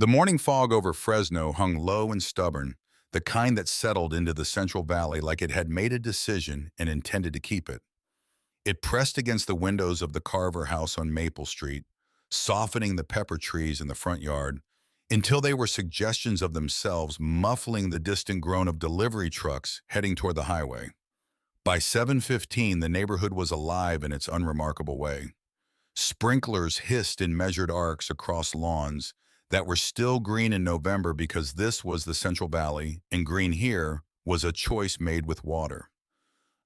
The morning fog over Fresno hung low and stubborn, the kind that settled into the Central Valley like it had made a decision and intended to keep it. It pressed against the windows of the Carver house on Maple Street, softening the pepper trees in the front yard, until they were suggestions of themselves, muffling the distant groan of delivery trucks heading toward the highway. By 7:15, the neighborhood was alive in its unremarkable way. Sprinklers hissed in measured arcs across lawns that were still green in November because this was the Central Valley, and green here was a choice made with water.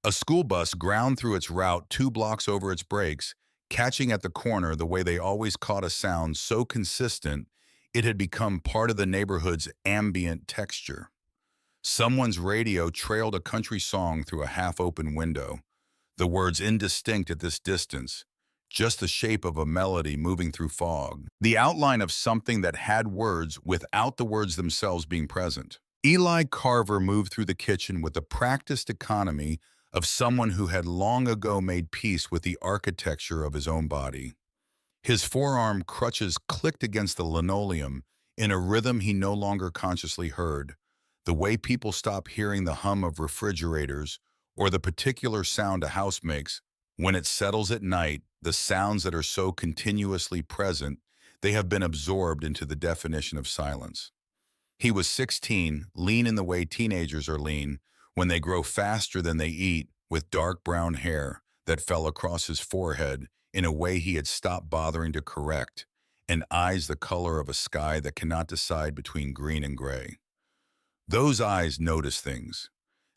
A school bus ground through its route 2 blocks over its brakes, catching at the corner the way they always caught a sound so consistent it had become part of the neighborhood's ambient texture. Someone's radio trailed a country song through a half-open window, the words indistinct at this distance, just the shape of a melody moving through fog, the outline of something that had words without the words themselves being present. Eli Carver moved through the kitchen with the practiced economy of someone who had long ago made peace with the architecture of his own body. His forearm crutches clicked against the linoleum in a rhythm he no longer consciously heard, the way people stop hearing the hum of refrigerators or the particular sound a house makes when it settles at night, the sounds that are so continuously present they have been absorbed into the definition of silence. He was 16, lean in the way teenagers are lean when they grow faster than they eat, with dark brown hair that fell across his forehead in a way he had stopped bothering to correct, and eyes the color of a sky that cannot decide between green and gray. Those eyes notice things.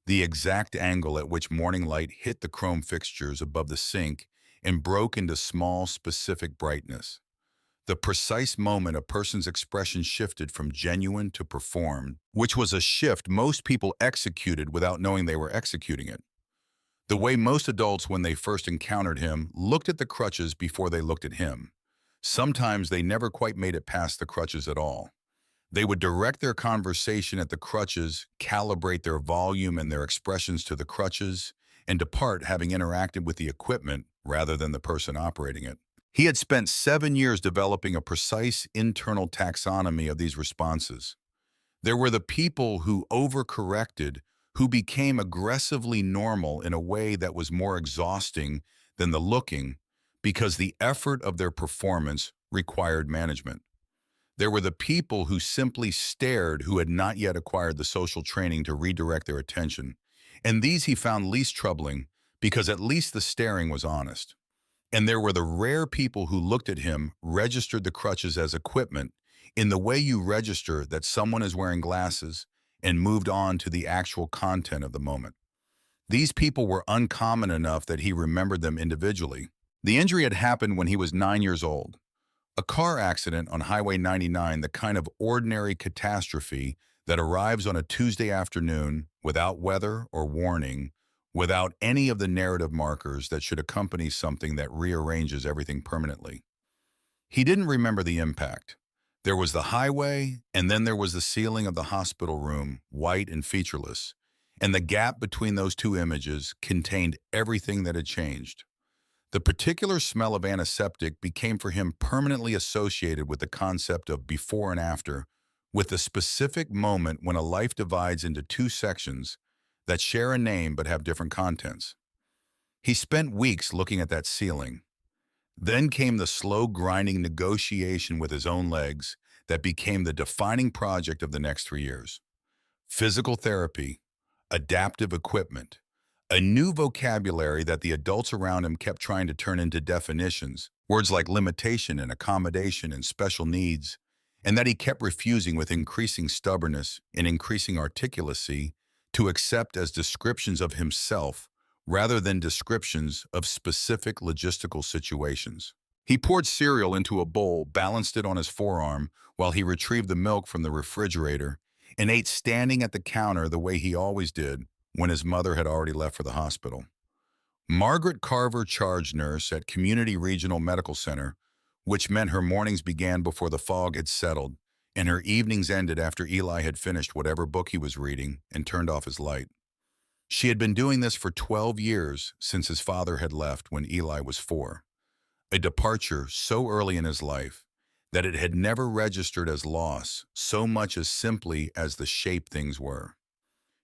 The exact angle at which morning light hit the chrome fixtures above the sink and broke into small, specific brightness. The precise moment a person's expression shifted from genuine to performed, which was a shift most people executed without knowing they were executing it. The way most adults, when they first encountered him, looked at the crutches before they looked at him. Sometimes they never quite made it past the crutches at all. They would direct their conversation at the crutches, calibrate their volume and their expressions to the crutches, and depart having interacted with the equipment rather than the person operating it. He had spent 7 years developing a precise internal taxonomy of these responses. There were the people who overcorrected, who became aggressively normal in a way that was more exhausting than the looking because the effort of their performance required management. There were the people who simply stared, who had not yet acquired the social training to redirect their attention. And these he found least troubling because at least the staring was honest. And there were the rare people who looked at him, registered the crutches as equipment in the way you register that someone is wearing glasses, and moved on to the actual content of the moment. These people were uncommon enough that he remembered them individually. The injury had happened when he was 9 years old. A car accident on Highway 99, the kind of ordinary catastrophe that arrives on a Tuesday afternoon without weather or warning, without any of the narrative markers that should accompany something that rearranges everything permanently. He didn't remember the impact. There was the highway, and then there was the ceiling of the hospital room, white and featureless, and the gap between those two images contained everything that had changed. The particular smell of antiseptic became for him permanently associated with the concept of before and after, with the specific moment when a life divides into two sections that share a name but have different contents. He spent weeks looking at that ceiling. Then came the slow grinding negotiation with his own legs that became the defining project of the next 3 years. Physical therapy, adaptive equipment, a new vocabulary that the adults around him kept trying to turn into definitions, words like limitation and accommodation and special needs, and that he kept refusing with increasing stubbornness and increasing articulacy to accept as descriptions of himself rather than descriptions of specific logistical situations. He poured cereal into a bowl, balanced it on his forearm while he retrieved the milk from the refrigerator, and ate standing at the counter the way he always did when his mother had already left for the hospital. Margaret Carver, charge nurse at Community Regional Medical Center, which meant her mornings began before the fog had settled, and her evenings ended after Eli had finished whatever book he was reading and turned off his light. She had been doing this for 12 years since his father had left when Eli was 4, a departure so early in his life that it had never registered as loss so much as simply as the shape things were.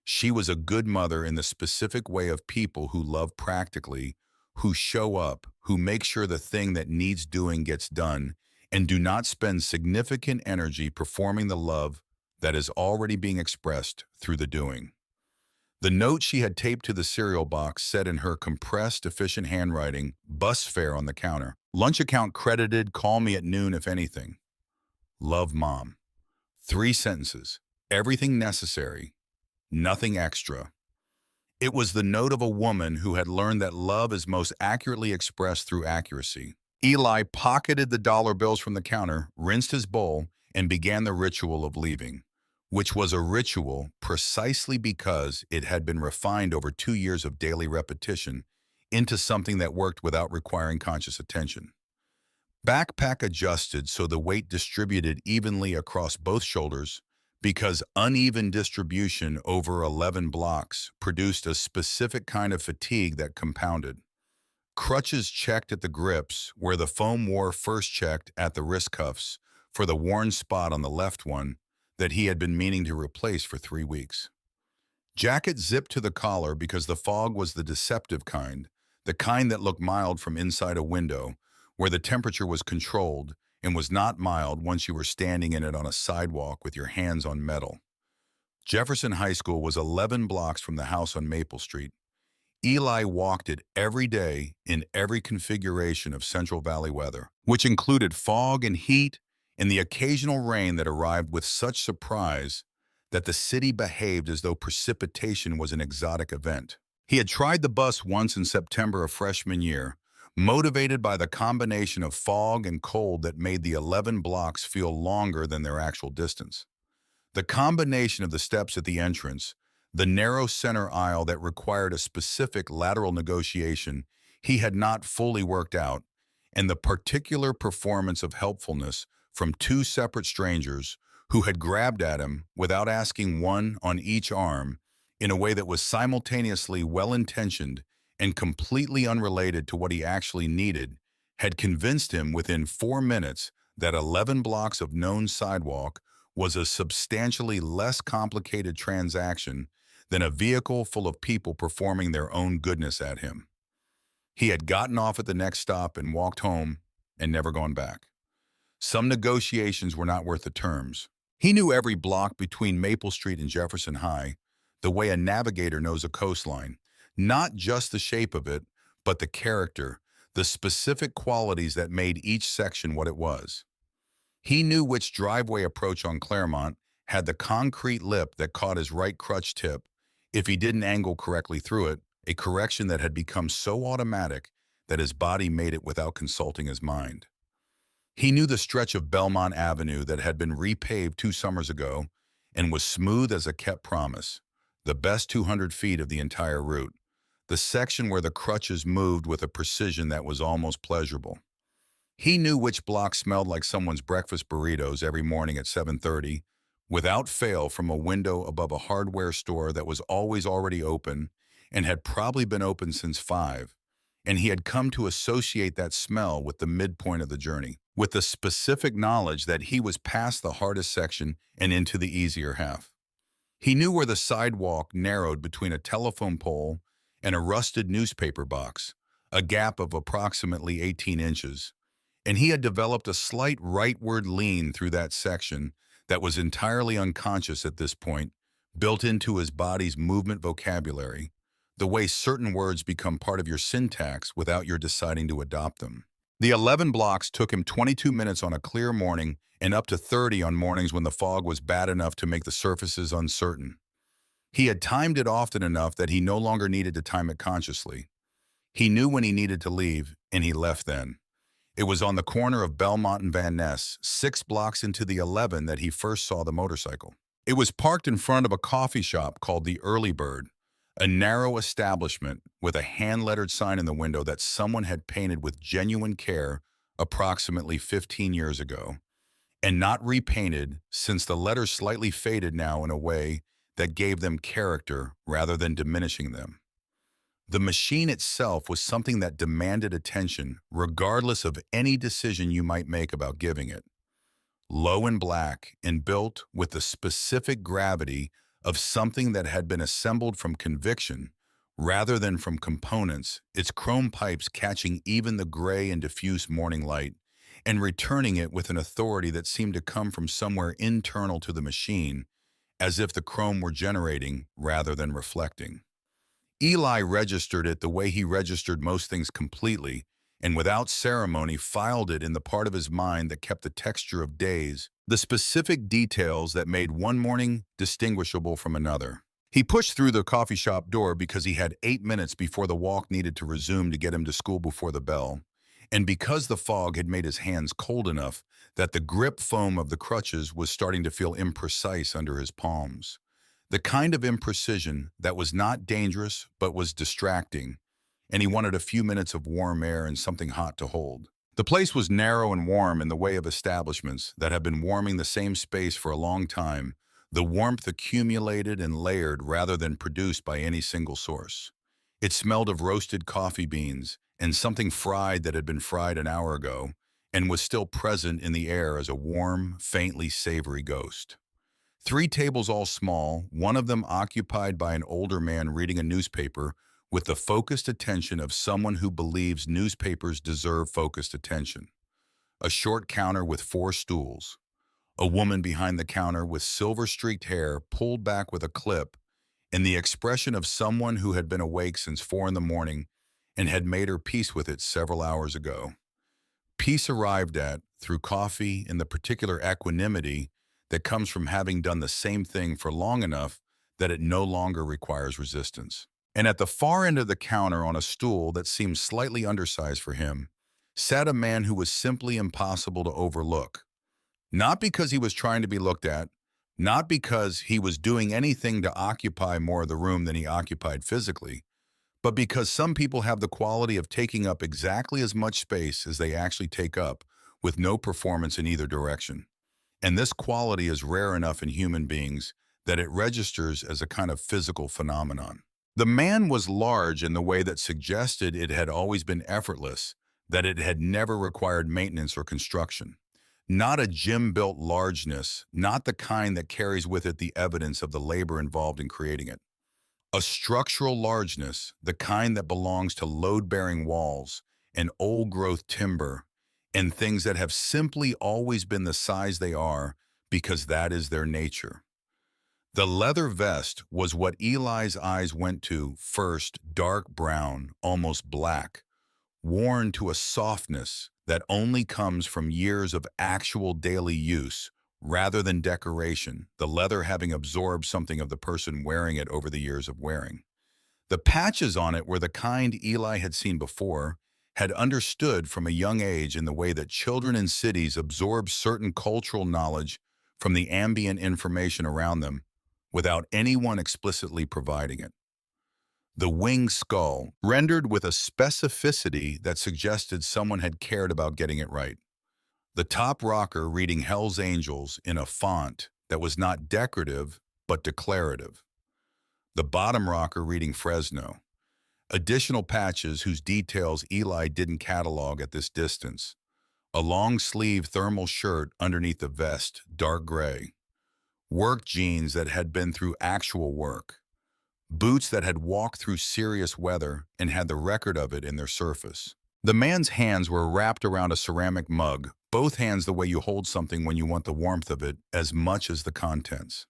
She was a good mother in the specific way of people who love practically, who show up, who make sure the thing that needs doing gets done, and do not spend significant energy performing the love that is already being expressed through the doing. The note she had taped to the cereal box said in her compressed, efficient handwriting, bus fare on the counter. Lunch account credited, call me at noon if anything. Love, Mom. 3 sentences. Everything necessary, nothing extra. It was the note of a woman who had learned that love is most accurately expressed through accuracy. Eli pocketed the dollar bills from the counter, rinsed his bowl, and began the ritual of leaving, which was a ritual precisely because it had been refined over 2 years of daily repetition into something that worked without requiring conscious attention. Backpack adjusted so the weight distributed evenly across both shoulders because uneven distribution over 11 blocks produced a specific kind of fatigue that compounded. Crutches checked at the grips where the foam war first checked at the wrist cuffs for the worn spot on the left one that he had been meaning to replace for 3 weeks. Jacket zipped to the collar because the fog was the deceptive kind, the kind that looked mild from inside a window, where the temperature was controlled and was not mild once you were standing in it on a sidewalk with your hands on metal. Jefferson High School was 11 blocks from the house on Maple Street. Eli walked it every day in every configuration of Central Valley weather, which included fog and heat and the occasional rain that arrived with such surprise that the city behaved as though precipitation was an exotic event. He had tried the bus once in September of freshman year, motivated by the combination of fog and cold that made the 11 blocks feel longer than their actual distance. The combination of the steps at the entrance, the narrow center aisle that required a specific lateral negotiation he had not fully worked out, and the particular performance of helpfulness from 2 separate strangers who had grabbed at him without asking, one on each arm, in a way that was simultaneously well-intentioned and completely unrelated to what he actually needed, had convinced him within 4 minutes that 11 blocks of known sidewalk was a substantially less complicated transaction than a vehicle full of people performing their own goodness at him. He had gotten off at the next stop and walked home and never gone back. Some negotiations were not worth the terms. He knew every block between Maple Street and Jefferson High the way a navigator knows a coastline, not just the shape of it, but the character, the specific qualities that made each section what it was. He knew which driveway approach on Claremont had the concrete lip that caught his right crutch tip if he didn't angle correctly through it, a correction that had become so automatic that his body made it without consulting his mind. He knew the stretch of Belmont Avenue that had been repaved 2 summers ago and was smooth as a kept promise, the best 200 feet of the entire route, the section where the crutches moved with a precision that was almost pleasurable. He knew which block smelled like someone's breakfast burritos every morning at 7:30, without fail from a window above a hardware store that was always already open and had probably been open since 5, and he had come to associate that smell with the midpoint of the journey, with the specific knowledge that he was past the hardest section and into the easier half. He knew where the sidewalk narrowed between a telephone pole and a rusted newspaper box, a gap of approximately 18 inches, and he had developed a slight rightward lean through that section that was entirely unconscious at this point, built into his body's movement vocabulary, the way certain words become part of your syntax without your deciding to adopt them. The 11 blocks took him 22 minutes on a clear morning and up to 30 on mornings when the fog was bad enough to make the surfaces uncertain. He had timed it often enough that he no longer needed to time it consciously. He knew when he needed to leave, and he left then. It was on the corner of Belmont and Van Ness, 6 blocks into the 11, that he first saw the motorcycle. It was parked in front of a coffee shop called the Early Bird, a narrow establishment with a hand-lettered sign in the window that someone had painted with genuine care approximately 15 years ago, and not repainted since the letters slightly faded now in a way that gave them character rather than diminishing them. The machine itself was something that demanded attention regardless of any decision you might make about giving it. low and black, and built with the specific gravity of something that had been assembled from conviction rather than from components, its chrome pipes catching even the gray and diffuse morning light and returning it with an authority that seemed to come from somewhere internal to the machine, as if the chrome were generating rather than reflecting. Eli registered it the way he registered most things completely, and without ceremony filed it in the part of his mind that kept the texture of days, the specific details that made one morning distinguishable from another. He pushed through the coffee shop door because he had 8 minutes before the walk needed to resume to get him to school before the bell, and because the fog had made his hands cold enough that the grip foam of the crutches was starting to feel imprecise under his palms. The kind of imprecision that was not dangerous but was distracting, and he wanted a few minutes of warm air and something hot to hold. The place was narrow and warm in the way of establishments that have been warming the same space for a long time, the warmth accumulated and layered rather than produced by any single source. It smelled of roasted coffee beans and something fried that had been fried an hour ago and was still present in the air as a warm, faintly savory ghost. 3 tables all small, one of them occupied by an older man reading a newspaper with the focused attention of someone who believes newspapers deserve focused attention. A short counter with 4 stools. A woman behind the counter with silver-streaked hair pulled back with a clip, and the expression of someone who had been awake since 4 in the morning and had made her peace with it several hours ago. Peace arrived at through coffee and the particular equanimity that comes from having done the same thing for long enough that it no longer requires resistance. And at the far end of the counter, on a stool that seemed slightly undersized for him, sat a man who was simply impossible to overlook. Not because he was trying to be looked at, not because he was doing anything to occupy more of the room than he occupied physically, but because some people have the quality of taking up exactly as much space as they actually take up, with no performance in either direction. And this quality is rare enough in human beings that it registers as a kind of physical phenomenon. The man was large in the way that suggested it had always been effortless, that it had never required maintenance or construction. Not a gym-built largeness, not the kind that carries with it the evidence of the labor involved in creating it. A structural largeness, the kind that belongs to load-bearing walls and old-growth timber and things that have simply always been the size they are because that is their nature. The leather vest was what Eli's eyes went to first, dark brown, almost black, worn to a softness that only comes from years of actual daily use rather than decoration, the leather having absorbed something of the person wearing it over the years of wearing. The patches on it were the kind Eli had seen before, had understood from a young age in the way that children in cities absorb certain cultural knowledge from the ambient information around them without anyone explicitly providing it. The wing skull, rendered with a specificity that suggested someone had cared about getting it right. The top rocker reading Hell's Angels in a font that was not decorative but declarative. The bottom rocker reading Fresno. Additional patches whose details Eli didn't catalog at this distance. A long-sleeve thermal shirt underneath the vest, dark gray. Work jeans that had been through actual work. Boots that had walked through serious weather and had the record of it in their surface. The man's hands were wrapped around a ceramic mug, both hands the way you hold something when you want the warmth of it as much as the contents.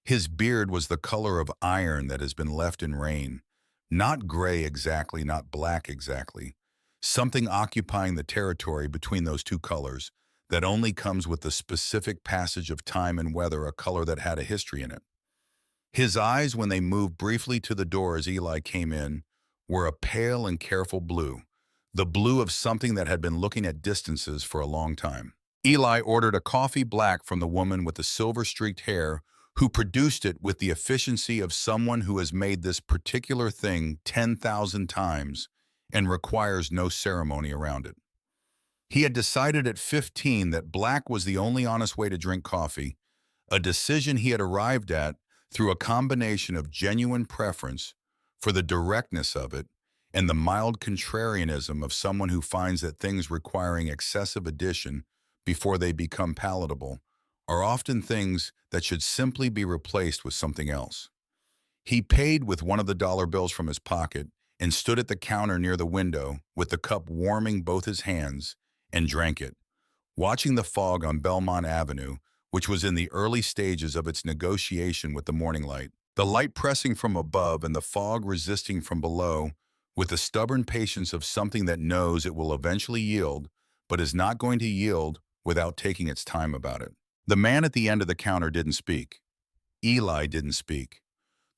His beard was the color of iron that has been left in rain. Not gray exactly, not black exactly. Something occupying the territory between those two colors that only comes with the specific passage of time and weather, a color that had a history in it. His eyes, when they moved briefly to the door as Eli came in, were a pale and careful blue, the blue of something that had been looking at distances for a long time. Eli ordered a coffee black from the woman with the silver-streaked hair who produced it with the efficiency of someone who has made this particular thing 10,000 times and requires no ceremony around it. He had decided at 15 that black was the only honest way to drink coffee, a decision he had arrived at through a combination of genuine preference for the directness of it and the mild contrarianism of someone who finds that things requiring excessive addition before they become palatable are often things that should simply be replaced with something else. He paid with one of the dollar bills from his pocket and stood at the counter near the window with the cup warming both his hands and drank it, watching the fog on Belmont Avenue, which was in the early stages of its negotiation with the morning light. The light pressing from above and the fog resisting from below, with the stubborn patience of something that knows it will eventually yield, but is not going to yield without taking its time about it. The man at the end of the counter didn't speak. Eli didn't speak.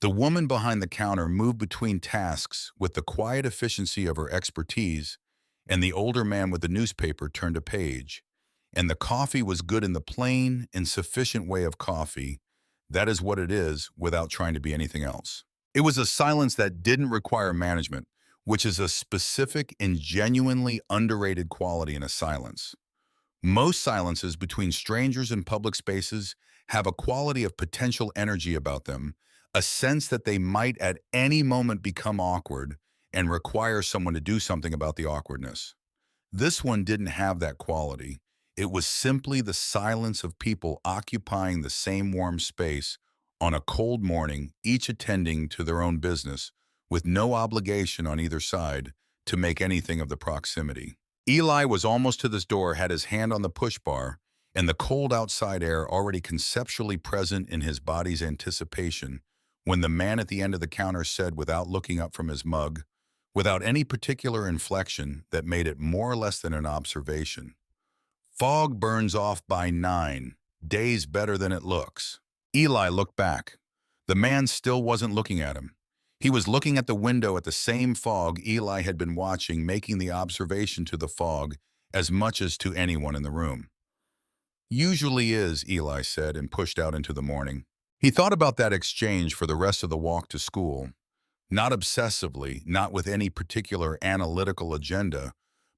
The woman behind the counter moved between tasks with the quiet efficiency of her expertise, and the older man with the newspaper turned a page. And the coffee was good in the plain and sufficient way of coffee. That is what it is without trying to be anything else. It was a silence that didn't require management, which is a specific and genuinely underrated quality in a silence. Most silences between strangers in public spaces have a quality of potential energy about them, a sense that they might at any moment become awkward and require someone to do something about the awkwardness. This one didn't have that quality. It was simply the silence of people occupying the same warm space on a cold morning, each attending to their own business, with no obligation on either side to make anything of the proximity. Eli was almost to this door, had his hand on the push bar, and the cold outside air already conceptually present in his body's anticipation, when the man at the end of the counter said, without looking up from his mug, without any particular inflection that made it more or less than an observation, "Fog burns off by 9, days better than it looks." Eli looked back. The man still wasn't looking at him. He was looking at the window at the same fog Eli had been watching, making the observation to the fog as much as to anyone in the room. "Usually is," Eli said, and pushed out into the morning. He thought about that exchange for the rest of the walk to school, not obsessively, not with any particular analytical agenda,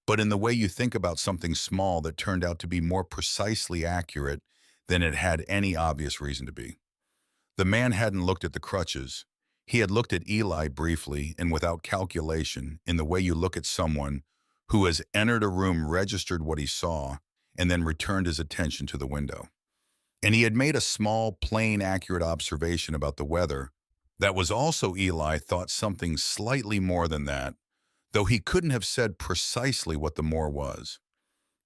but in the way you think about something small that turned out to be more precisely accurate than it had any obvious reason to be. The man hadn't looked at the crutches. He had looked at Eli briefly and without calculation, in the way you look at someone who has entered a room, registered what he saw, and then returned his attention to the window. And he had made a small, plain, accurate observation about the weather that was also, Eli thought, something slightly more than that, though he couldn't have said precisely what the more was.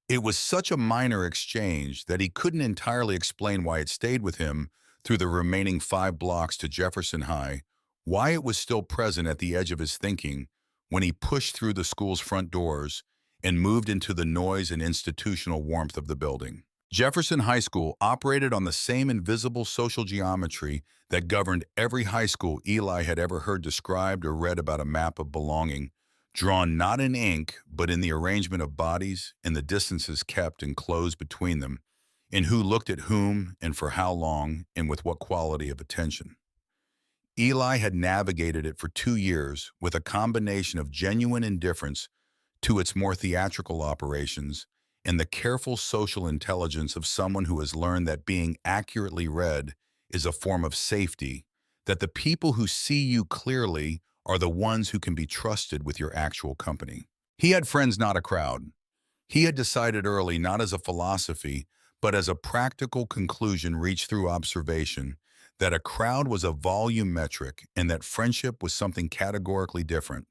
It was such a minor exchange that he couldn't entirely explain why it stayed with him through the remaining 5 blocks to Jefferson High, why it was still present at the edge of his thinking when he pushed through the school's front doors and moved into the noise and institutional warmth of the building. Jefferson High School operated on the same invisible social geometry that governed every high school Eli had ever heard described or read about, a map of belonging, drawn not in ink, but in the arrangement of bodies and the distances kept and closed between them, and who looked at whom and for how long and with what quality of attention. Eli had navigated it for 2 years with a combination of genuine indifference to its more theatrical operations and the careful social intelligence of someone who has learned that being accurately read is a form of safety, that the people who see you clearly are the ones who can be trusted with your actual company. He had friends, not a crowd. He had decided early, not as a philosophy, but as a practical conclusion reached through observation, that a crowd was a volume metric and that friendship was something categorically different,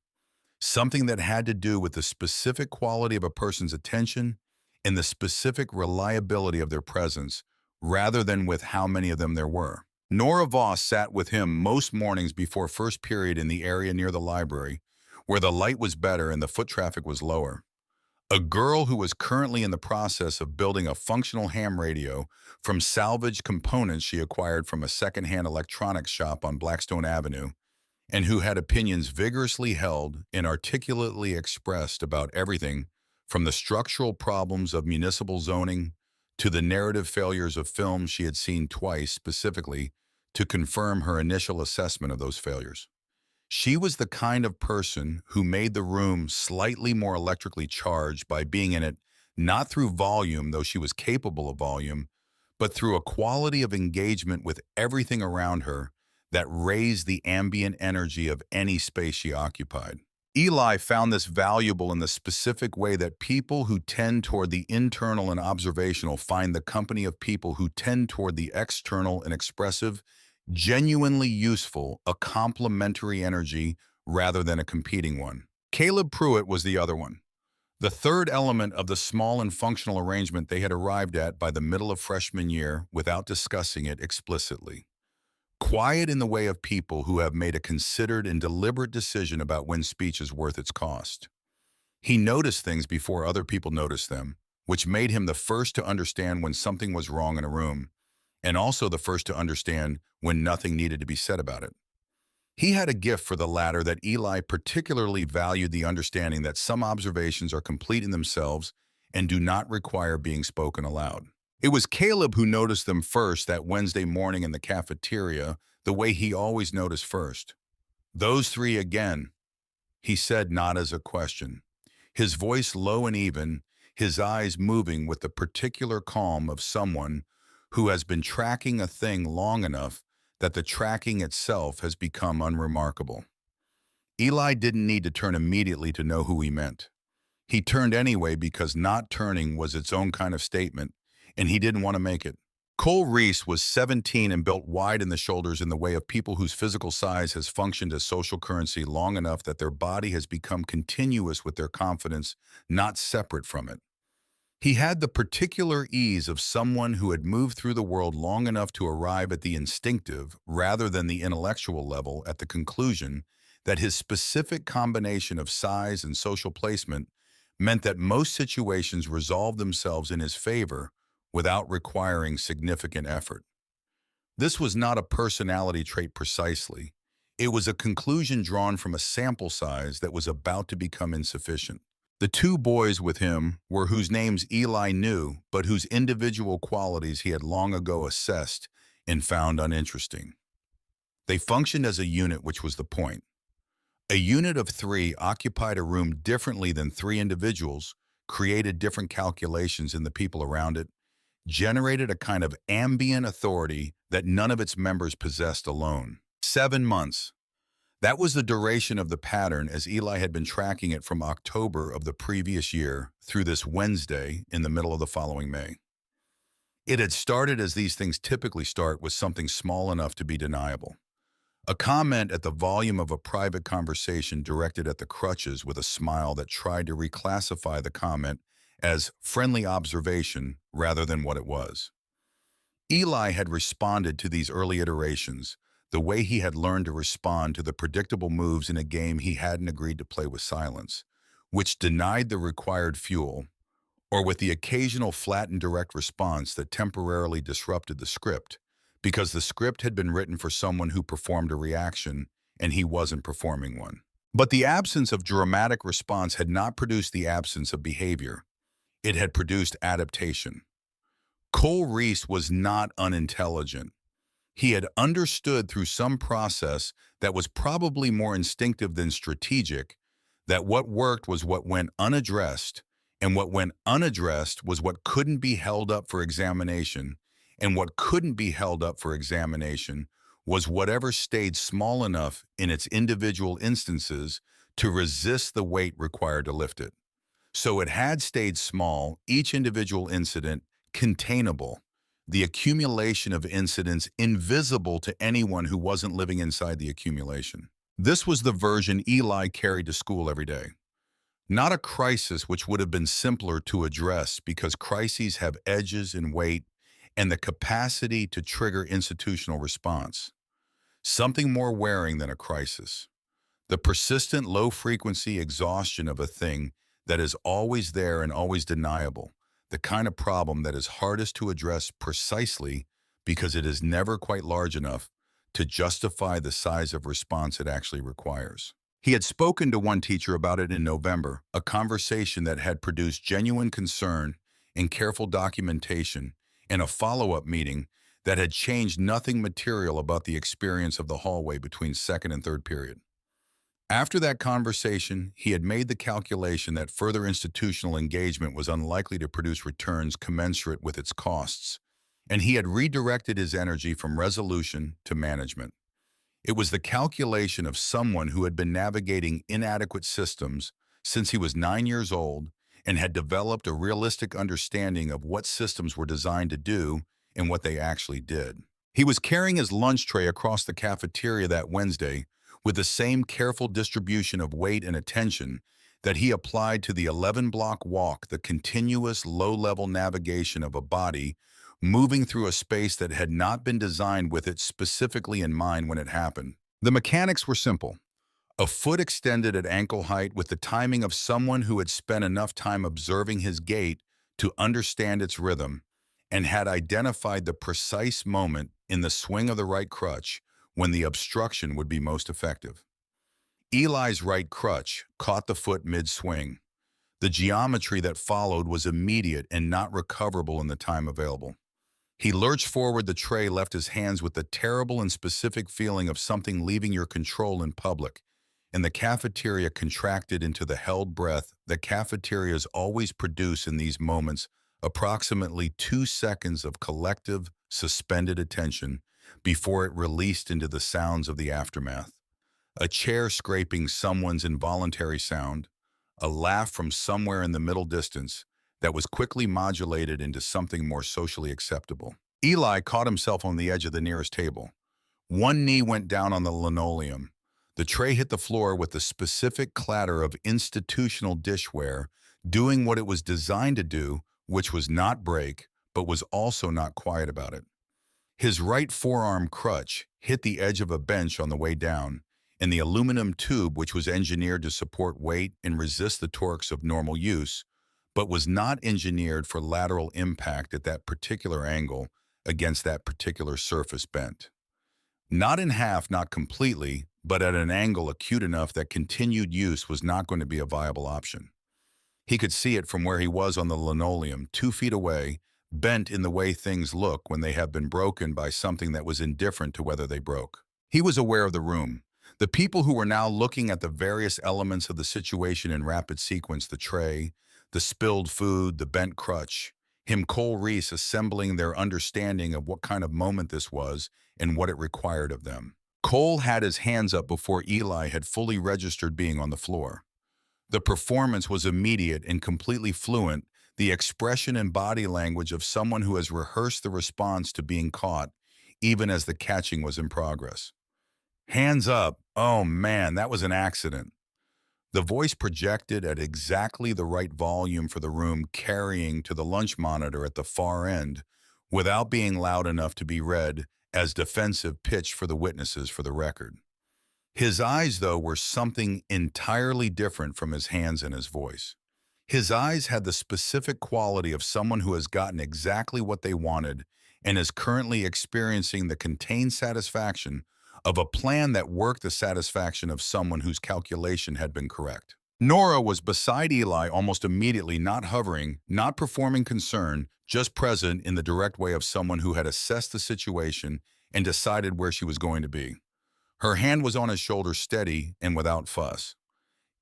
something that had to do with the specific quality of a person's attention and the specific reliability of their presence, rather than with how many of them there were. Nora Voss sat with him most mornings before first period in the area near the library, where the light was better and the foot traffic was lower. A girl who was currently in the process of building a functional ham radio from salvaged components she acquired from a secondhand electronics shop on Blackstone Avenue, and who had opinions vigorously held and articulately expressed about everything from the structural problems of municipal zoning to the narrative failures of films she had seen twice specifically to confirm her initial assessment of those failures. She was the kind of person who made the room slightly more electrically charged by being in it, not through volume, though she was capable of volume, but through a quality of engagement with everything around her that raised the ambient energy of any space she occupied. Eli found this valuable in the specific way that people who tend toward the internal and observational find the company of people who tend toward the external and expressive genuinely useful, a complementary energy rather than a competing one. Caleb Pruitt was the other one. The third element of the small and functional arrangement they had arrived at by the middle of freshman year without discussing it explicitly. Quiet in the way of people who have made a considered and deliberate decision about when speech is worth its cost. He noticed things before other people noticed them, which made him the first to understand when something was wrong in a room, and also the first to understand when nothing needed to be said about it. He had a gift for the latter that Eli particularly valued, the understanding that some observations are complete in themselves and do not require being spoken aloud. It was Caleb who noticed them first that Wednesday morning in the cafeteria, the way he always noticed first. "Those three again," he said, not as a question. His voice low and even, his eyes moving with the particular calm of someone who has been tracking a thing long enough that the tracking itself has become unremarkable. Eli didn't need to turn immediately to know who he meant. He turned anyway because not turning was its own kind of statement, and he didn't want to make it. Cole Reese was 17 and built wide in the shoulders in the way of people whose physical size has functioned as social currency long enough that their body has become continuous with their confidence, not separate from it. He had the particular ease of someone who had moved through the world long enough to arrive at the instinctive, rather than the intellectual level, at the conclusion that his specific combination of size and social placement meant that most situations resolved themselves in his favor without requiring significant effort. This was not a personality trait precisely. It was a conclusion drawn from a sample size that was about to become insufficient. The two boys with him were whose names Eli knew, but whose individual qualities he had long ago assessed and found uninteresting. They functioned as a unit, which was the point. A unit of three occupied a room differently than three individuals, created different calculations in the people around it, generated a kind of ambient authority that none of its members possessed alone. 7 months. That was the duration of the pattern as Eli had been tracking it from October of the previous year through this Wednesday in the middle of the following May. It had started as these things typically start, with something small enough to be deniable. A comment at the volume of a private conversation directed at the Crutches with a smile that tried to reclassify the comment as friendly observation rather than what it was. Eli had responded to these early iterations the way he had learned to respond to the predictable moves in a game he hadn't agreed to play with silence, which denied the required fuel, or with the occasional flat and direct response that temporarily disrupted the script, because the script had been written for someone who performed a reaction and he wasn't performing one. But the absence of dramatic response had not produced the absence of behavior. It had produced adaptation. Cole Reese was not unintelligent. He had understood through some process that was probably more instinctive than strategic that what worked was what went unaddressed, and what went unaddressed was what couldn't be held up for examination, and what couldn't be held up for examination was whatever stayed small enough in its individual instances to resist the weight required to lift it. So it had stayed small, each individual incident containable, the accumulation of incidents invisible to anyone who wasn't living inside the accumulation. This was the version Eli carried to school every day. Not a crisis, which would have been simpler to address because crises have edges and weight and the capacity to trigger institutional response. Something more wearing than a crisis. The persistent low-frequency exhaustion of a thing that is always there and always deniable. The kind of problem that is hardest to address precisely because it is never quite large enough to justify the size of response it actually requires. He had spoken to one teacher about it in November, a conversation that had produced genuine concern and careful documentation, and a follow-up meeting that had changed nothing material about the experience of the hallway between second and third period. After that conversation, he had made the calculation that further institutional engagement was unlikely to produce returns commensurate with its costs, and he had redirected his energy from resolution to management. It was the calculation of someone who had been navigating inadequate systems since he was 9 years old and had developed a realistic understanding of what systems were designed to do and what they actually did. He was carrying his lunch tray across the cafeteria that Wednesday with the same careful distribution of weight and attention that he applied to the 11-block walk, the continuous low-level navigation of a body moving through a space that had not been designed with it specifically in mind when it happened. The mechanics were simple. A foot extended at ankle height with the timing of someone who had spent enough time observing his gait to understand its rhythm and had identified the precise moment in the swing of the right crutch when the obstruction would be most effective. Eli's right crutch caught the foot mid-swing. The geometry that followed was immediate and not recoverable in the time available. He lurched forward, the tray left his hands with the terrible and specific feeling of something leaving your control in public, and the cafeteria contracted into the held breath that cafeterias always produce in these moments, approximately 2 seconds of collective, suspended attention before it released into the sounds of the aftermath. A chair scraping someone's involuntary sound, a laugh from somewhere in the middle distance that was quickly modulated into something more socially acceptable. Eli caught himself on the edge of the nearest table. One knee went down on the linoleum. The tray hit the floor with the specific clatter of institutional dishware, doing what it was designed to do, which was not break, but was also not quiet about it. His right forearm crutch hit the edge of a bench on the way down, and the aluminum tube, which was engineered to support weight and resist the torques of normal use, but was not engineered for lateral impact at that particular angle against that particular surface, bent. Not in half, not completely, but at an angle acute enough that continued use was not going to be a viable option. He could see it from where he was on the linoleum, 2 feet away, bent in the way things look when they have been broken by something that was indifferent to whether they broke. He was aware of the room. The people who were now looking at the various elements of the situation in rapid sequence, the tray, the spilled food, the bent crutch, him, Cole Reese, assembling their understanding of what kind of moment this was and what it required of them. Cole had his hands up before Eli had fully registered being on the floor. The performance was immediate and completely fluent, the expression and body language of someone who has rehearsed the response to being caught, even as the catching was in progress. Hands up. Oh man, that was an accident. The voice projected at exactly the right volume for the room, carrying to the lunch monitor at the far end, without being loud enough to be read as defensive pitch for the witnesses for the record. His eyes, though, were something entirely different from his hands and his voice. His eyes had the specific quality of someone who has gotten exactly what they wanted and is currently experiencing the contained satisfaction of a plan that worked, the satisfaction of someone whose calculation had been correct. Nora was beside Eli almost immediately, not hovering, not performing concern, just present in the direct way of someone who had assessed the situation and decided where she was going to be. Her hand was on his shoulder, steady and without fuss.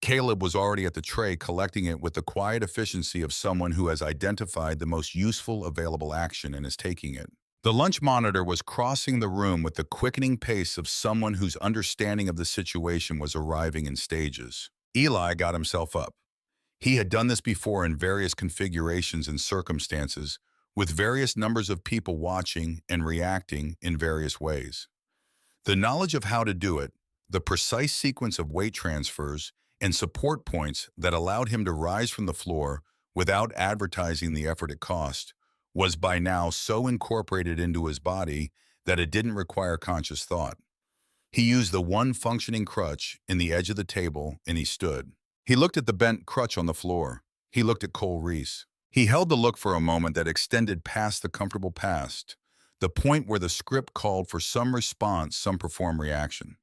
Caleb was already at the tray, collecting it with the quiet efficiency of someone who has identified the most useful available action and is taking it. The lunch monitor was crossing the room with the quickening pace of someone whose understanding of the situation was arriving in stages. Eli got himself up. He had done this before in various configurations and circumstances, with various numbers of people watching and reacting in various ways. The knowledge of how to do it, the precise sequence of weight transfers, and support points that allowed him to rise from the floor without advertising the effort it cost, was by now so incorporated into his body that it didn't require conscious thought. He used the one functioning crutch in the edge of the table, and he stood. He looked at the bent crutch on the floor. He looked at Cole Reese. He held the look for a moment that extended past the comfortable past, the point where the script called for some response, some perform reaction.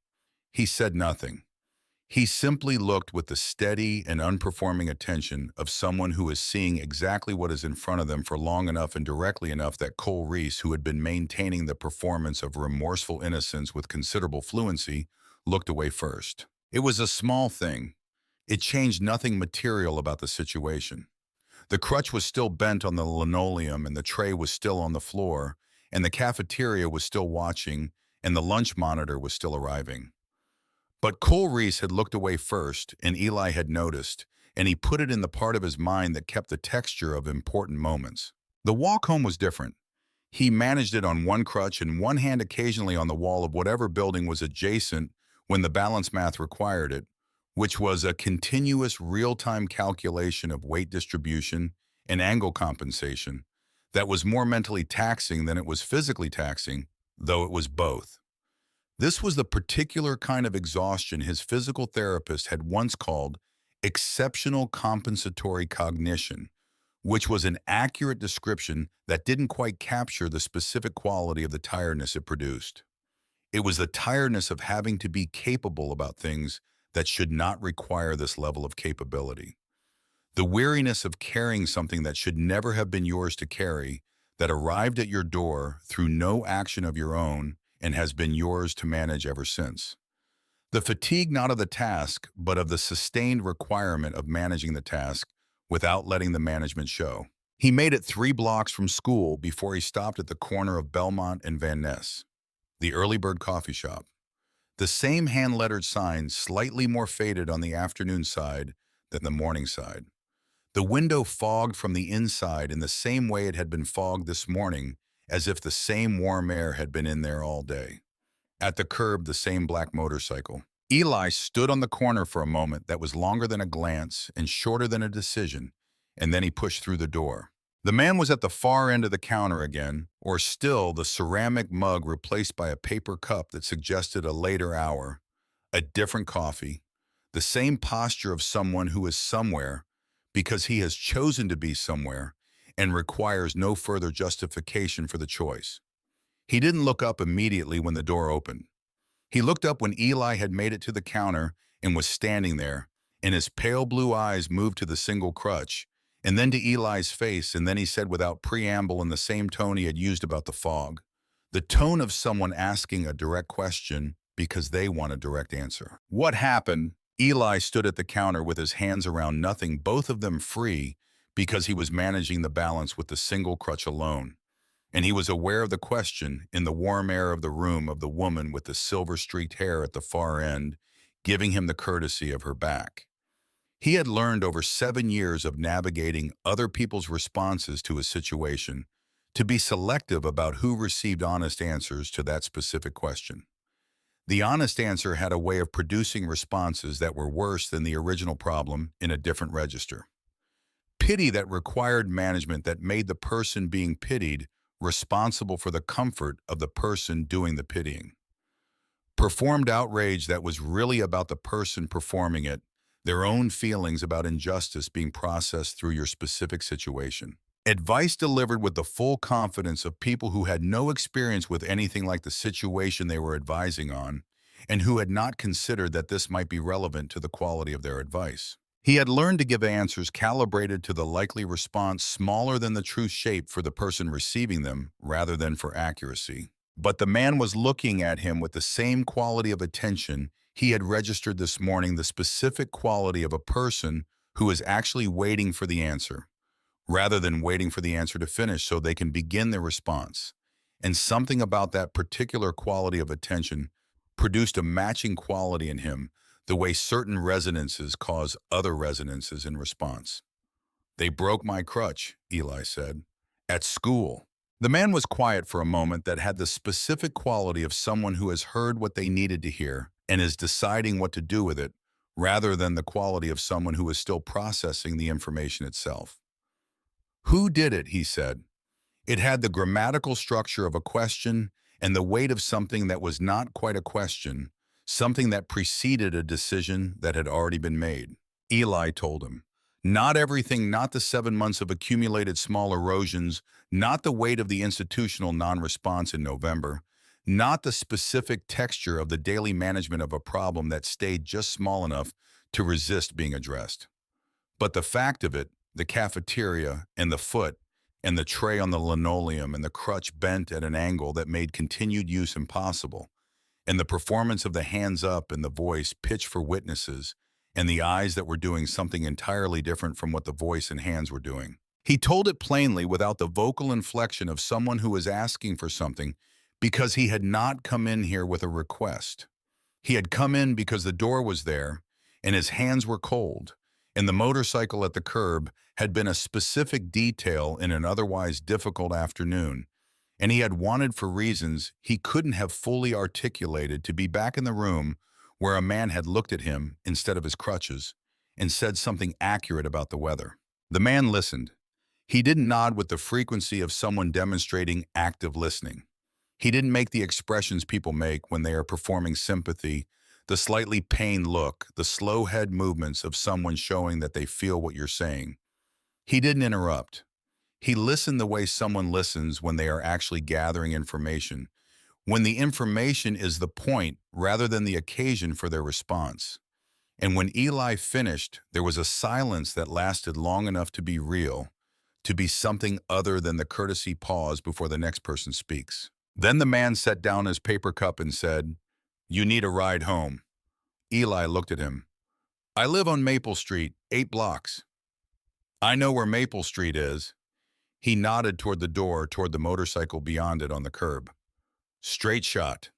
He said nothing. He simply looked with the steady and unperforming attention of someone who is seeing exactly what is in front of them for long enough and directly enough that Cole Reese, who had been maintaining the performance of remorseful innocence with considerable fluency, looked away first. It was a small thing. It changed nothing material about the situation. The crutch was still bent on the linoleum and the tray was still on the floor, and the cafeteria was still watching, and the lunch monitor was still arriving. But Cole Reese had looked away first, and Eli had noticed, and he put it in the part of his mind that kept the texture of important moments. The walk home was different. He managed it on one crutch and one hand occasionally on the wall of whatever building was adjacent when the balance math required it, which was a continuous real-time calculation of weight distribution and angle compensation that was more mentally taxing than it was physically taxing, though it was both. This was the particular kind of exhaustion his physical therapist had once called exceptional compensatory cognition, which was an accurate description that didn't quite capture the specific quality of the tiredness it produced. It was the tiredness of having to be capable about things that should not require this level of capability. The weariness of carrying something that should never have been yours to carry, that arrived at your door through no action of your own and has been yours to manage ever since. The fatigue not of the task, but of the sustained requirement of managing the task without letting the management show. He made it 3 blocks from school before he stopped at the corner of Belmont and Van Ness, the Early Bird coffee shop. The same hand-lettered sign, slightly more faded on the afternoon side than the morning side. The window fogged from the inside in the same way it had been fogged this morning, as if the same warm air had been in there all day. At the curb, the same black motorcycle. Eli stood on the corner for a moment that was longer than a glance and shorter than a decision, and then he pushed through the door. The man was at the far end of the counter again, or still the ceramic mug replaced by a paper cup that suggested a later hour, a different coffee, the same posture of someone who is somewhere because he has chosen to be somewhere and requires no further justification for the choice. He didn't look up immediately when the door opened. He looked up when Eli had made it to the counter and was standing there, and his pale blue eyes moved to the single crutch, and then to Eli's face, and then he said without preamble in the same tone he had used about the fog, the tone of someone asking a direct question because they want a direct answer. What happened? Eli stood at the counter with his hands around nothing, both of them free, because he was managing the balance with the single crutch alone. And he was aware of the question in the warm air of the room of the woman with the silver-streaked hair at the far end, giving him the courtesy of her back. He had learned over 7 years of navigating other people's responses to a situation to be selective about who received honest answers to that specific question. The honest answer had a way of producing responses that were worse than the original problem in a different register. Pity that required management that made the person being pitied responsible for the comfort of the person doing the pitying. Performed outrage that was really about the person performing it, their own feelings about injustice being processed through your specific situation. Advice delivered with the full confidence of people who had no experience with anything like the situation they were advising on, and who had not considered that this might be relevant to the quality of their advice. He had learned to give answers calibrated to the likely response smaller than the true shape for the person receiving them, rather than for accuracy. But the man was looking at him with the same quality of attention he had registered this morning, the specific quality of a person who is actually waiting for the answer, rather than waiting for the answer to finish so they can begin their response. And something about that particular quality of attention produced a matching quality in him, the way certain resonances cause other resonances in response. "They broke my crutch," Eli said, "at school." The man was quiet for a moment that had the specific quality of someone who has heard what they needed to hear and is deciding what to do with it, rather than the quality of someone who is still processing the information itself. "Who did it?" he said. It had the grammatical structure of a question and the weight of something that was not quite a question, something that preceded a decision that had already been made. Eli told him, "Not everything, not the 7 months of accumulated small erosions, not the weight of the institutional non-response in November, not the specific texture of the daily management of a problem that stayed just small enough to resist being addressed. But the fact of it, the cafeteria and the foot and the tray on the linoleum and the crutch bent at an angle that made continued use impossible, and the performance of the hands up and the voice pitched for witnesses, and the eyes that were doing something entirely different from what the voice and hands were doing." He told it plainly without the vocal inflection of someone who is asking for something because he had not come in here with a request. He had come in because the door was there and his hands were cold, and the motorcycle at the curb had been a specific detail in an otherwise difficult afternoon, and he had wanted for reasons he couldn't have fully articulated to be back in the room where a man had looked at him instead of his crutches and said something accurate about the weather. The man listened. He didn't nod with the frequency of someone demonstrating active listening. He didn't make the expressions people make when they are performing sympathy, the slightly pained look, the slow head movements of someone showing that they feel what you're saying. He didn't interrupt. He listened the way someone listens when they are actually gathering information, when the information is the point rather than the occasion for their response. And when Eli finished, there was a silence that lasted long enough to be real, to be something other than the courtesy pause before the next person speaks. Then the man set down his paper cup and said, "You need a ride home." Eli looked at him. "I live on Maple Street, 8 blocks. I know where Maple Street is." He nodded toward the door, toward the motorcycle beyond it on the curb. "Straight shot."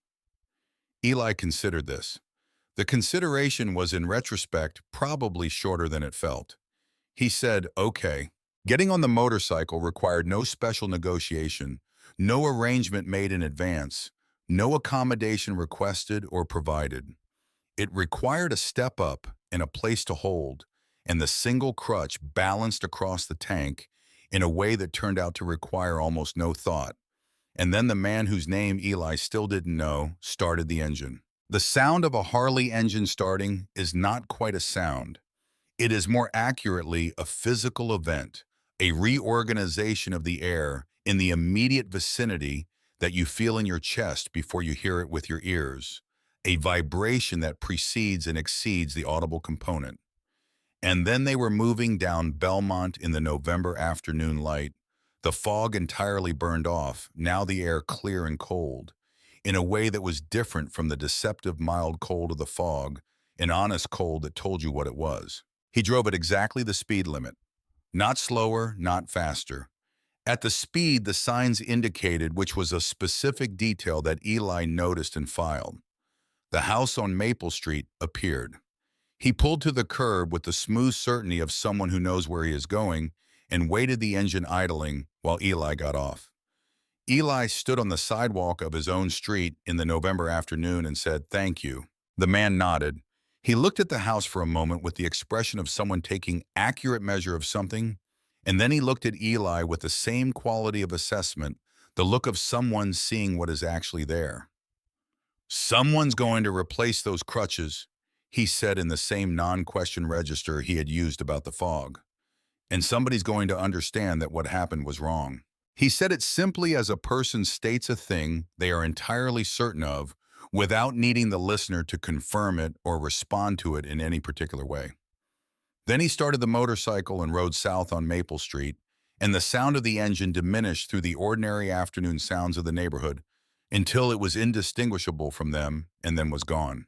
Eli considered this. The consideration was, in retrospect, probably shorter than it felt. He said, "Okay." Getting on the motorcycle required no special negotiation, no arrangement made in advance, no accommodation requested or provided. It required a step up and a place to hold, and the single crutch balanced across the tank in a way that turned out to require almost no thought. And then the man whose name Eli still didn't know started the engine. The sound of a Harley engine starting is not quite a sound. It is more accurately a physical event, a reorganization of the air in the immediate vicinity that you feel in your chest before you hear it with your ears, a vibration that precedes and exceeds the audible component. And then they were moving down Belmont in the November afternoon light, the fog entirely burned off, now the air clear and cold, in a way that was different from the deceptive mild cold of the fog, an honest cold that told you what it was. He drove at exactly the speed limit. Not slower, not faster. At the speed the signs indicated, which was a specific detail that Eli noticed and filed. The house on Maple Street appeared. He pulled to the curb with the smooth certainty of someone who knows where he is going and waited the engine idling while Eli got off. Eli stood on the sidewalk of his own street in the November afternoon and said, "Thank you." The man nodded. He looked at the house for a moment with the expression of someone taking accurate measure of something, and then he looked at Eli with the same quality of assessment, the look of someone seeing what is actually there. "Someone's going to replace those crutches," he said in the same non-question register he had used about the fog. "And somebody's going to understand that what happened was wrong." He said it simply as a person states a thing they are entirely certain of, without needing the listener to confirm it or respond to it in any particular way. Then he started the motorcycle and rode south on Maple Street, and the sound of the engine diminished through the ordinary afternoon sounds of the neighborhood until it was indistinguishable from them and then was gone.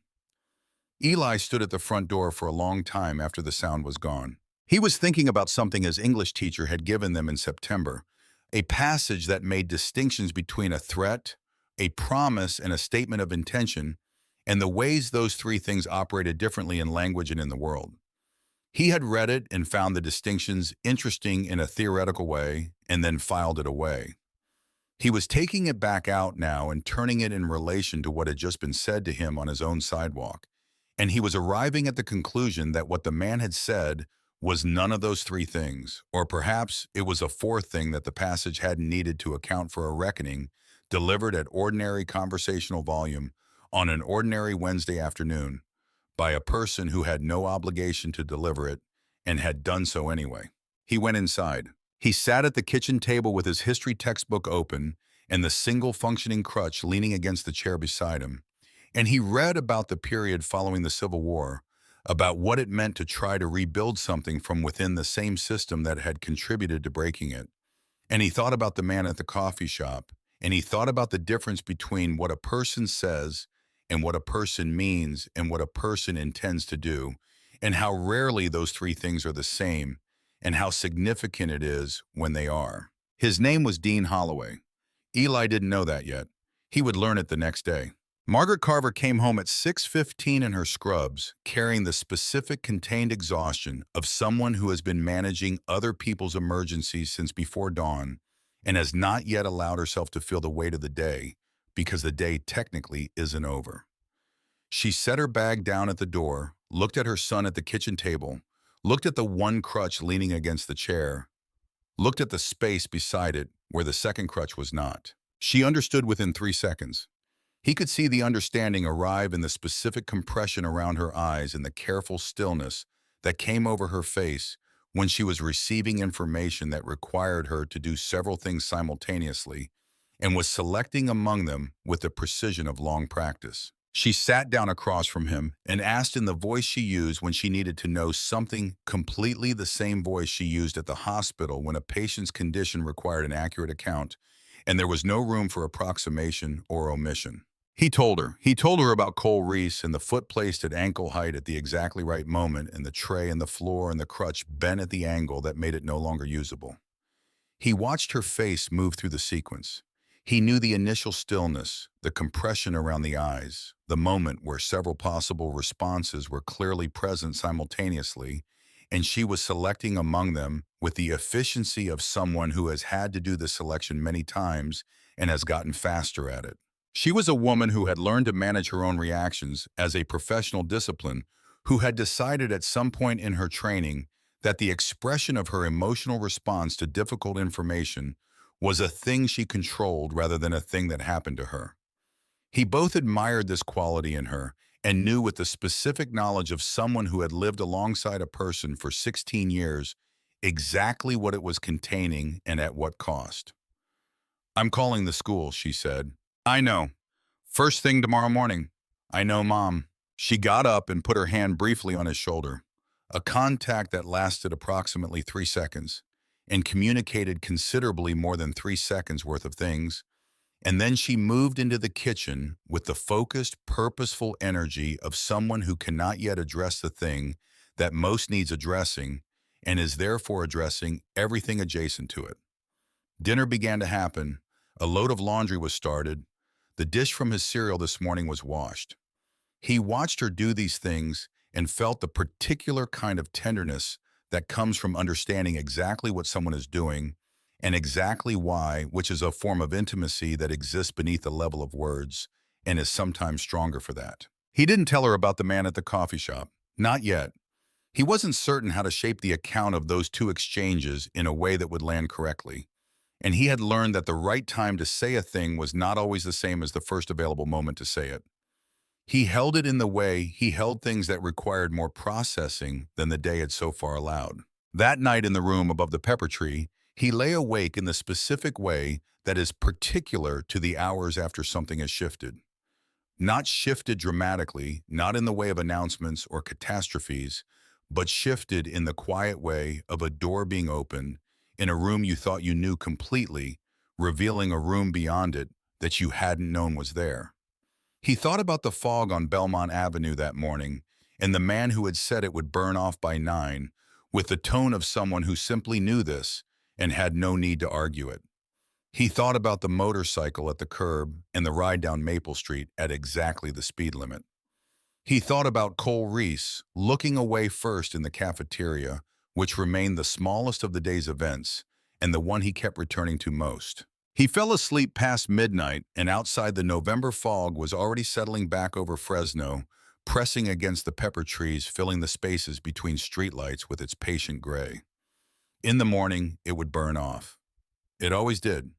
Eli stood at the front door for a long time after the sound was gone. He was thinking about something his English teacher had given them in September, a passage that made distinctions between a threat, a promise, and a statement of intention, and the ways those three things operated differently in language and in the world. He had read it and found the distinctions interesting in a theoretical way, and then filed it away. He was taking it back out now and turning it in relation to what had just been said to him on his own sidewalk, and he was arriving at the conclusion that what the man had said was none of those three things, or perhaps it was a fourth thing that the passage hadn't needed to account for a reckoning delivered at ordinary conversational volume on an ordinary Wednesday afternoon by a person who had no obligation to deliver it and had done so anyway. He went inside. He sat at the kitchen table with his history textbook open and the single functioning crutch leaning against the chair beside him, and he read about the period following the Civil War, about what it meant to try to rebuild something from within the same system that had contributed to breaking it. And he thought about the man at the coffee shop, and he thought about the difference between what a person says and what a person means and what a person intends to do, and how rarely those three things are the same, and how significant it is when they are. His name was Dean Holloway. Eli didn't know that yet. He would learn it the next day. Margaret Carver came home at 6:15 in her scrubs, carrying the specific contained exhaustion of someone who has been managing other people's emergencies since before dawn and has not yet allowed herself to feel the weight of the day because the day technically isn't over. She set her bag down at the door, looked at her son at the kitchen table, looked at the one crutch leaning against the chair, looked at the space beside it where the second crutch was not. She understood within 3 seconds. He could see the understanding arrive in the specific compression around her eyes and the careful stillness that came over her face when she was receiving information that required her to do several things simultaneously and was selecting among them with the precision of long practice. She sat down across from him and asked in the voice she used when she needed to know something, completely the same voice she used at the hospital when a patient's condition required an accurate account, and there was no room for approximation or omission. He told her about Cole Reese and the foot placed at ankle height at the exactly right moment and the tray and the floor and the crutch bent at the angle that made it no longer usable. He watched her face move through the sequence. He knew the initial stillness, the compression around the eyes, the moment where several possible responses were clearly present simultaneously, and she was selecting among them with the efficiency of someone who has had to do the selection many times and has gotten faster at it. She was a woman who had learned to manage her own reactions as a professional discipline, who had decided at some point in her training that the expression of her emotional response to difficult information was a thing she controlled rather than a thing that happened to her. He both admired this quality in her and knew with the specific knowledge of someone who had lived alongside a person for 16 years exactly what it was containing and at what cost. "I'm calling the school," she said. "I know. First thing tomorrow morning." "I know, Mom." She got up and put her hand briefly on his shoulder, a contact that lasted approximately 3 seconds and communicated considerably more than 3 seconds worth of things. And then she moved into the kitchen with the focused, purposeful energy of someone who cannot yet address the thing that most needs addressing and is therefore addressing everything adjacent to it. Dinner began to happen. A load of laundry was started. The dish from his cereal this morning was washed. He watched her do these things and felt the particular kind of tenderness that comes from understanding exactly what someone is doing and exactly why, which is a form of intimacy that exists beneath the level of words and is sometimes stronger for that. He didn't tell her about the man at the coffee shop. Not yet. He wasn't certain how to shape the account of those two exchanges in a way that would land correctly. And he had learned that the right time to say a thing was not always the same as the first available moment to say it. He held it in the way he held things that required more processing than the day had so far allowed. That night in the room above the pepper tree, he lay awake in the specific way that is particular to the hours after something has shifted. Not shifted dramatically, not in the way of announcements or catastrophes, but shifted in the quiet way of a door being opened in a room you thought you knew completely, revealing a room beyond it that you hadn't known was there. He thought about the fog on Belmont Avenue that morning and the man who had said it would burn off by 9, with the tone of someone who simply knew this and had no need to argue it. He thought about the motorcycle at the curb and the ride down Maple Street at exactly the speed limit. He thought about Cole Reese looking away first in the cafeteria, which remained the smallest of the day's events and the one he kept returning to most. He fell asleep past midnight, and outside the November fog was already settling back over Fresno, pressing against the pepper trees, filling the spaces between streetlights with its patient gray. In the morning, it would burn off. It always did.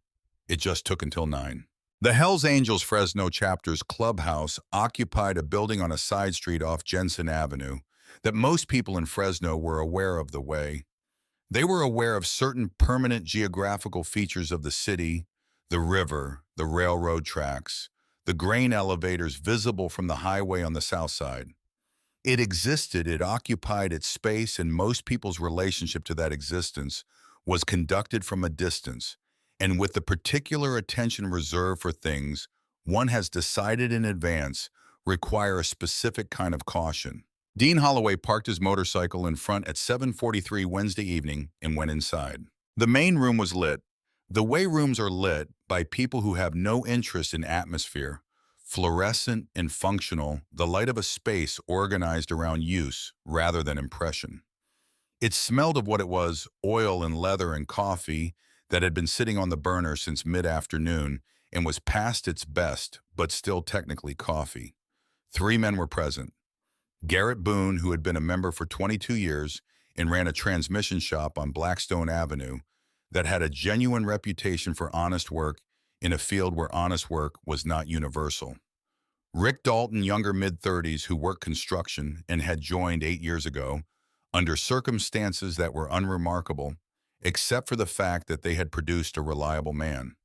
It just took until 9. The Hells Angels Fresno chapter's clubhouse occupied a building on a side street off Jensen Avenue that most people in Fresno were aware of the way. They were aware of certain permanent geographical features of the city, the river, the railroad tracks, the grain elevators visible from the highway on the south side. It existed, it occupied its space, and most people's relationship to that existence was conducted from a distance, and with the particular attention reserved for things one has decided in advance require a specific kind of caution. Dean Holloway parked his motorcycle in front at 7:43 Wednesday evening and went inside. The main room was lit. The way rooms are lit by people who have no interest in atmosphere, fluorescent and functional, the light of a space organized around use rather than impression. It smelled of what it was, oil and leather and coffee that had been sitting on the burner since mid-afternoon and was past its best, but still technically coffee. Three men were present. Garrett Boone, who had been a member for 22 years and ran a transmission shop on Blackstone Avenue that had a genuine reputation for honest work in a field where honest work was not universal. Rick Dalton, younger mid-30s, who worked construction and had joined 8 years ago, under circumstances that were unremarkable, except for the fact that they had produced a reliable man.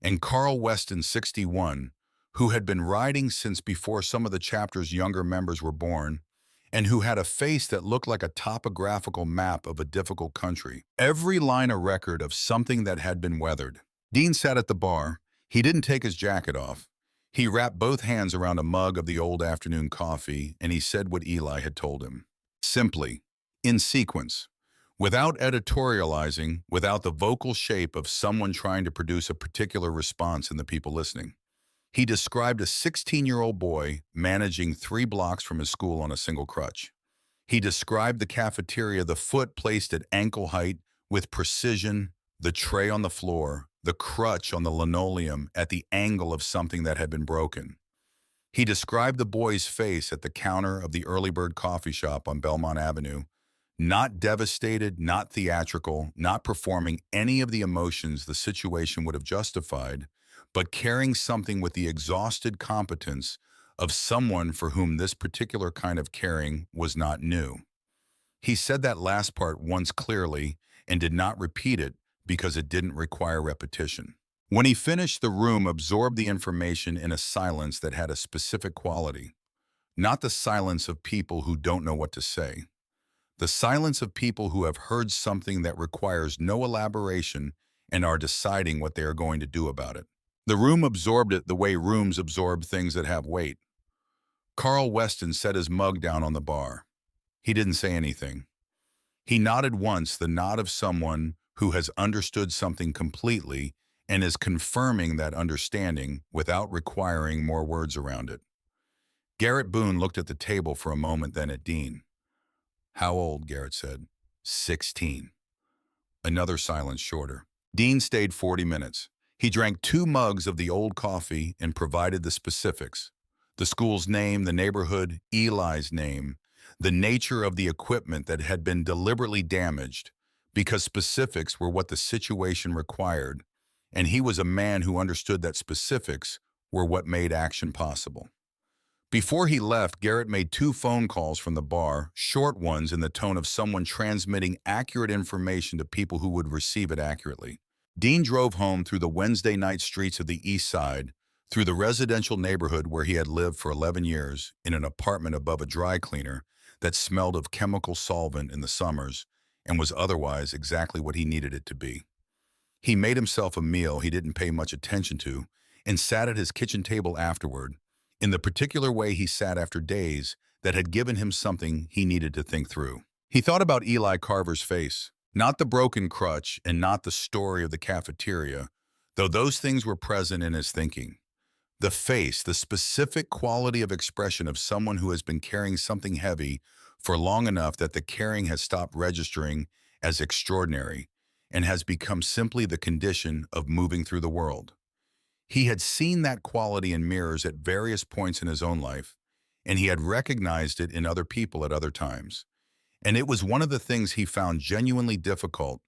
And Carl Weston, 61, who had been riding since before some of the chapter's younger members were born, and who had a face that looked like a topographical map of a difficult country. Every line a record of something that had been weathered. Dean sat at the bar. He didn't take his jacket off. He wrapped both hands around a mug of the old afternoon coffee, and he said what Eli had told him. Simply, in sequence, without editorializing, without the vocal shape of someone trying to produce a particular response in the people listening. He described a 16-year-old boy managing 3 blocks from his school on a single crutch. He described the cafeteria, the foot placed at ankle height with precision, the tray on the floor, the crutch on the linoleum at the angle of something that had been broken. He described the boy's face at the counter of the Early Bird coffee shop on Belmont Avenue, not devastated, not theatrical, not performing any of the emotions the situation would have justified, but carrying something with the exhausted competence of someone for whom this particular kind of caring was not new. He said that last part once clearly and did not repeat it because it didn't require repetition. When he finished, the room absorbed the information in a silence that had a specific quality, not the silence of people who don't know what to say. The silence of people who have heard something that requires no elaboration and are deciding what they are going to do about it. The room absorbed it the way rooms absorb things that have weight. Carl Weston set his mug down on the bar. He didn't say anything. He nodded once, the nod of someone who has understood something completely and is confirming that understanding without requiring more words around it. Garrett Boone looked at the table for a moment, then at Dean. "How old?" Garrett said. 16. Another silence shorter. Dean stayed 40 minutes. He drank 2 mugs of the old coffee and provided the specifics. The school's name, the neighborhood, Eli's name, the nature of the equipment that had been deliberately damaged, because specifics were what the situation required, and he was a man who understood that specifics were what made action possible. Before he left, Garrett made 2 phone calls from the bar, short ones in the tone of someone transmitting accurate information to people who would receive it accurately. Dean drove home through the Wednesday night streets of the East Side, through the residential neighborhood where he had lived for 11 years, in an apartment above a dry cleaner that smelled of chemical solvent in the summers and was otherwise exactly what he needed it to be. He made himself a meal he didn't pay much attention to and sat at his kitchen table afterward, in the particular way he sat after days that had given him something he needed to think through. He thought about Eli Carver's face, not the broken crutch and not the story of the cafeteria, though those things were present in his thinking. The face, the specific quality of expression of someone who has been carrying something heavy for long enough that the carrying has stopped registering as extraordinary and has become simply the condition of moving through the world. He had seen that quality in mirrors at various points in his own life, and he had recognized it in other people at other times. And it was one of the things he found genuinely difficult,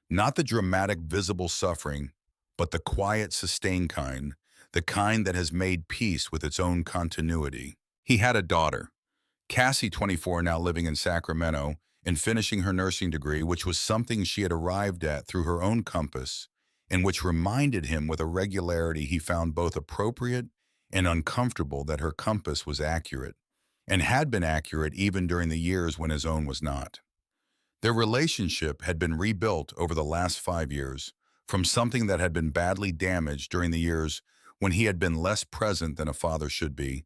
not the dramatic, visible suffering, but the quiet, sustained kind, the kind that has made peace with its own continuity. He had a daughter, Cassie, 24, now living in Sacramento and finishing her nursing degree, which was something she had arrived at through her own compass, and which reminded him with a regularity he found both appropriate and uncomfortable that her compass was accurate, and had been accurate even during the years when his own was not. Their relationship had been rebuilt over the last 5 years from something that had been badly damaged during the years when he had been less present than a father should be,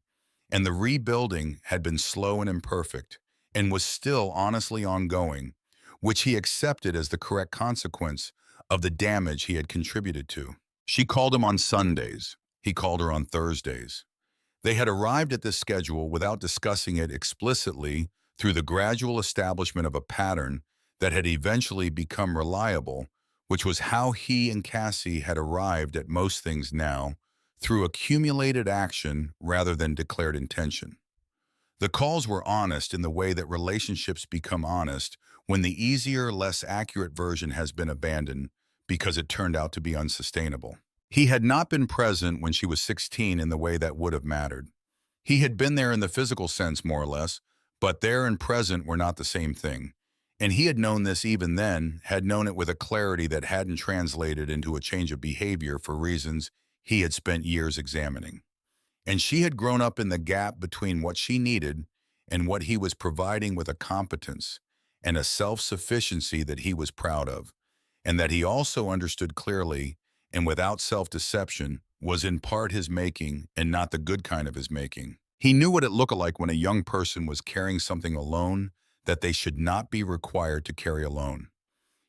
and the rebuilding had been slow and imperfect, and was still honestly ongoing, which he accepted as the correct consequence of the damage he had contributed to. She called him on Sundays. He called her on Thursdays. They had arrived at this schedule without discussing it explicitly through the gradual establishment of a pattern that had eventually become reliable, which was how he and Cassie had arrived at most things now, through accumulated action rather than declared intention. The calls were honest in the way that relationships become honest when the easier, less accurate version has been abandoned because it turned out to be unsustainable. He had not been present when she was 16 in the way that would have mattered. He had been there in the physical sense, more or less, but there and present were not the same thing. And he had known this even then, had known it with a clarity that hadn't translated into a change of behavior for reasons he had spent years examining. And she had grown up in the gap between what she needed and what he was providing with a competence and a self-sufficiency that he was proud of, and that he also understood clearly and without self-deception was in part his making and not the good kind of his making. He knew what it looked like when a young person was carrying something alone that they should not be required to carry alone.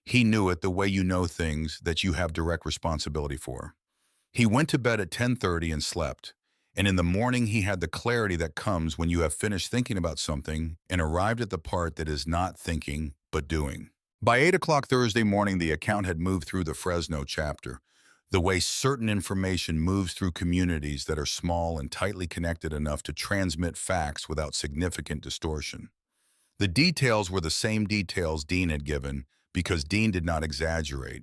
He knew it the way you know things that you have direct responsibility for. He went to bed at 10:30 and slept. And in the morning, he had the clarity that comes when you have finished thinking about something and arrived at the part that is not thinking, but doing. By 8 o'clock Thursday morning, the account had moved through the Fresno chapter, the way certain information moves through communities that are small and tightly connected enough to transmit facts without significant distortion. The details were the same details Dean had given because Dean did not exaggerate.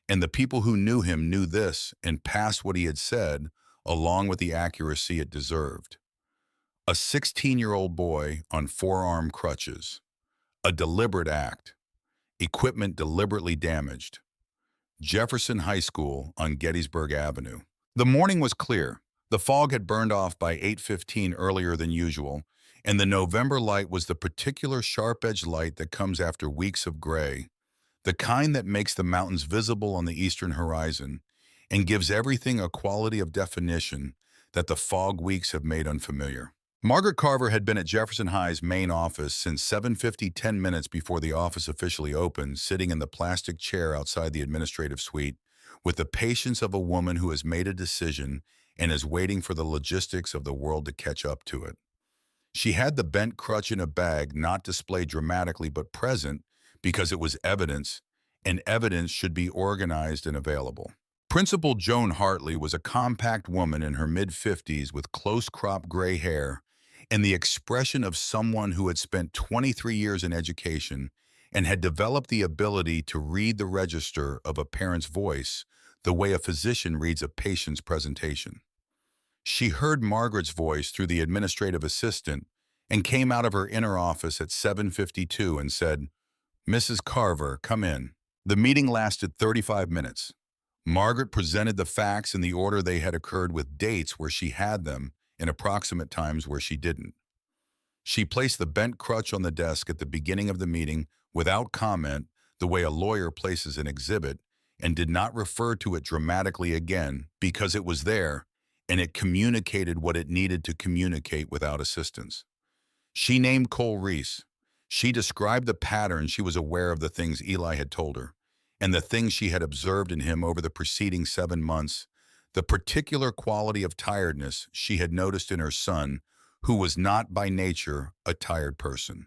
And the people who knew him knew this and passed what he had said along with the accuracy it deserved. A 16-year-old boy on four-arm crutches. A deliberate act. Equipment deliberately damaged. Jefferson High School on Gettysburg Avenue. The morning was clear. The fog had burned off by 8:15 earlier than usual, and the November light was the particular sharp-edged light that comes after weeks of gray, the kind that makes the mountains visible on the eastern horizon and gives everything a quality of definition that the fog weeks have made unfamiliar. Margaret Carver had been at Jefferson High's main office since 7:50, 10 minutes before the office officially opened, sitting in the plastic chair outside the administrative suite, with the patience of a woman who has made a decision and is waiting for the logistics of the world to catch up to it. She had the bent crutch in a bag, not displayed dramatically but present because it was evidence, and evidence should be organized and available. Principal Joan Hartley was a compact woman in her mid-50s with close-cropped gray hair and the expression of someone who had spent 23 years in education and had developed the ability to read the register of a parent's voice the way a physician reads a patient's presentation. She heard Margaret's voice through the administrative assistant and came out of her inner office at 7:52 and said, "Mrs. Carver, come in." The meeting lasted 35 minutes. Margaret presented the facts in the order they had occurred with dates where she had them and approximate times where she didn't. She placed the bent crutch on the desk at the beginning of the meeting without comment, the way a lawyer places an exhibit, and did not refer to it dramatically again because it was there and it communicated what it needed to communicate without assistance. She named Cole Reese. She described the pattern she was aware of, the things Eli had told her, and the things she had observed in him over the preceding 7 months, the particular quality of tiredness she had noticed in her son, who was not by nature a tired person.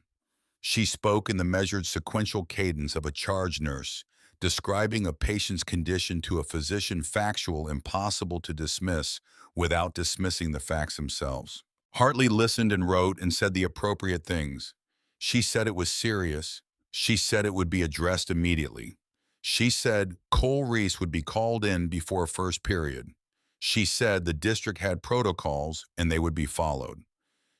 She spoke in the measured sequential cadence of a charge nurse, describing a patient's condition to a physician, factual, impossible to dismiss without dismissing the facts themselves. Hartley listened and wrote and said the appropriate things. She said it was serious. She said it would be addressed immediately. She said Cole Reese would be called in before first period. She said the district had protocols and they would be followed.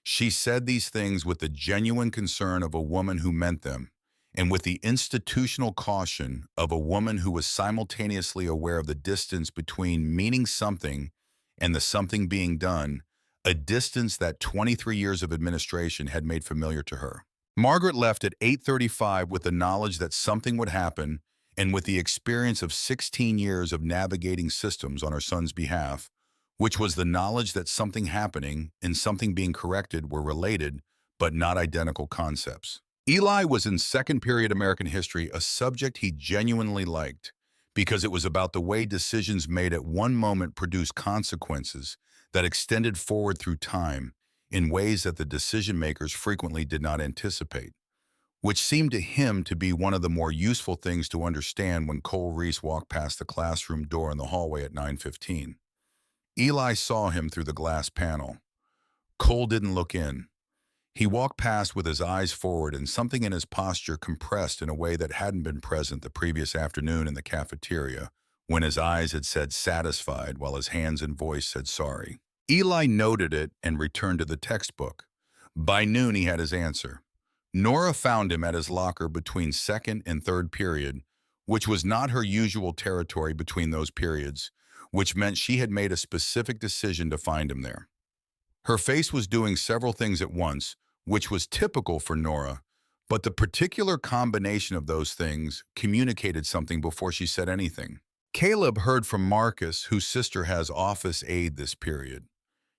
She said these things with the genuine concern of a woman who meant them, and with the institutional caution of a woman who was simultaneously aware of the distance between meaning something and the something being done, a distance that 23 years of administration had made familiar to her. Margaret left at 8:35 with the knowledge that something would happen, and with the experience of 16 years of navigating systems on her son's behalf, which was the knowledge that something happening and something being corrected were related but not identical concepts. Eli was in second period American history, a subject he genuinely liked, because it was about the way decisions made at one moment produced consequences that extended forward through time in ways that the decision makers frequently did not anticipate, which seemed to him to be one of the more useful things to understand when Cole Reese walked past the classroom door in the hallway at 9:15. Eli saw him through the glass panel. Cole didn't look in. He walked past with his eyes forward and something in his posture compressed in a way that hadn't been present the previous afternoon in the cafeteria, when his eyes had said satisfied while his hands and voice said sorry. Eli noted it and returned to the textbook. By noon, he had his answer. Nora found him at his locker between second and third period, which was not her usual territory between those periods, which meant she had made a specific decision to find him there. Her face was doing several things at once, which was typical for Nora, but the particular combination of those things communicated something before she said anything. Caleb heard from Marcus, whose sister has office aid this period.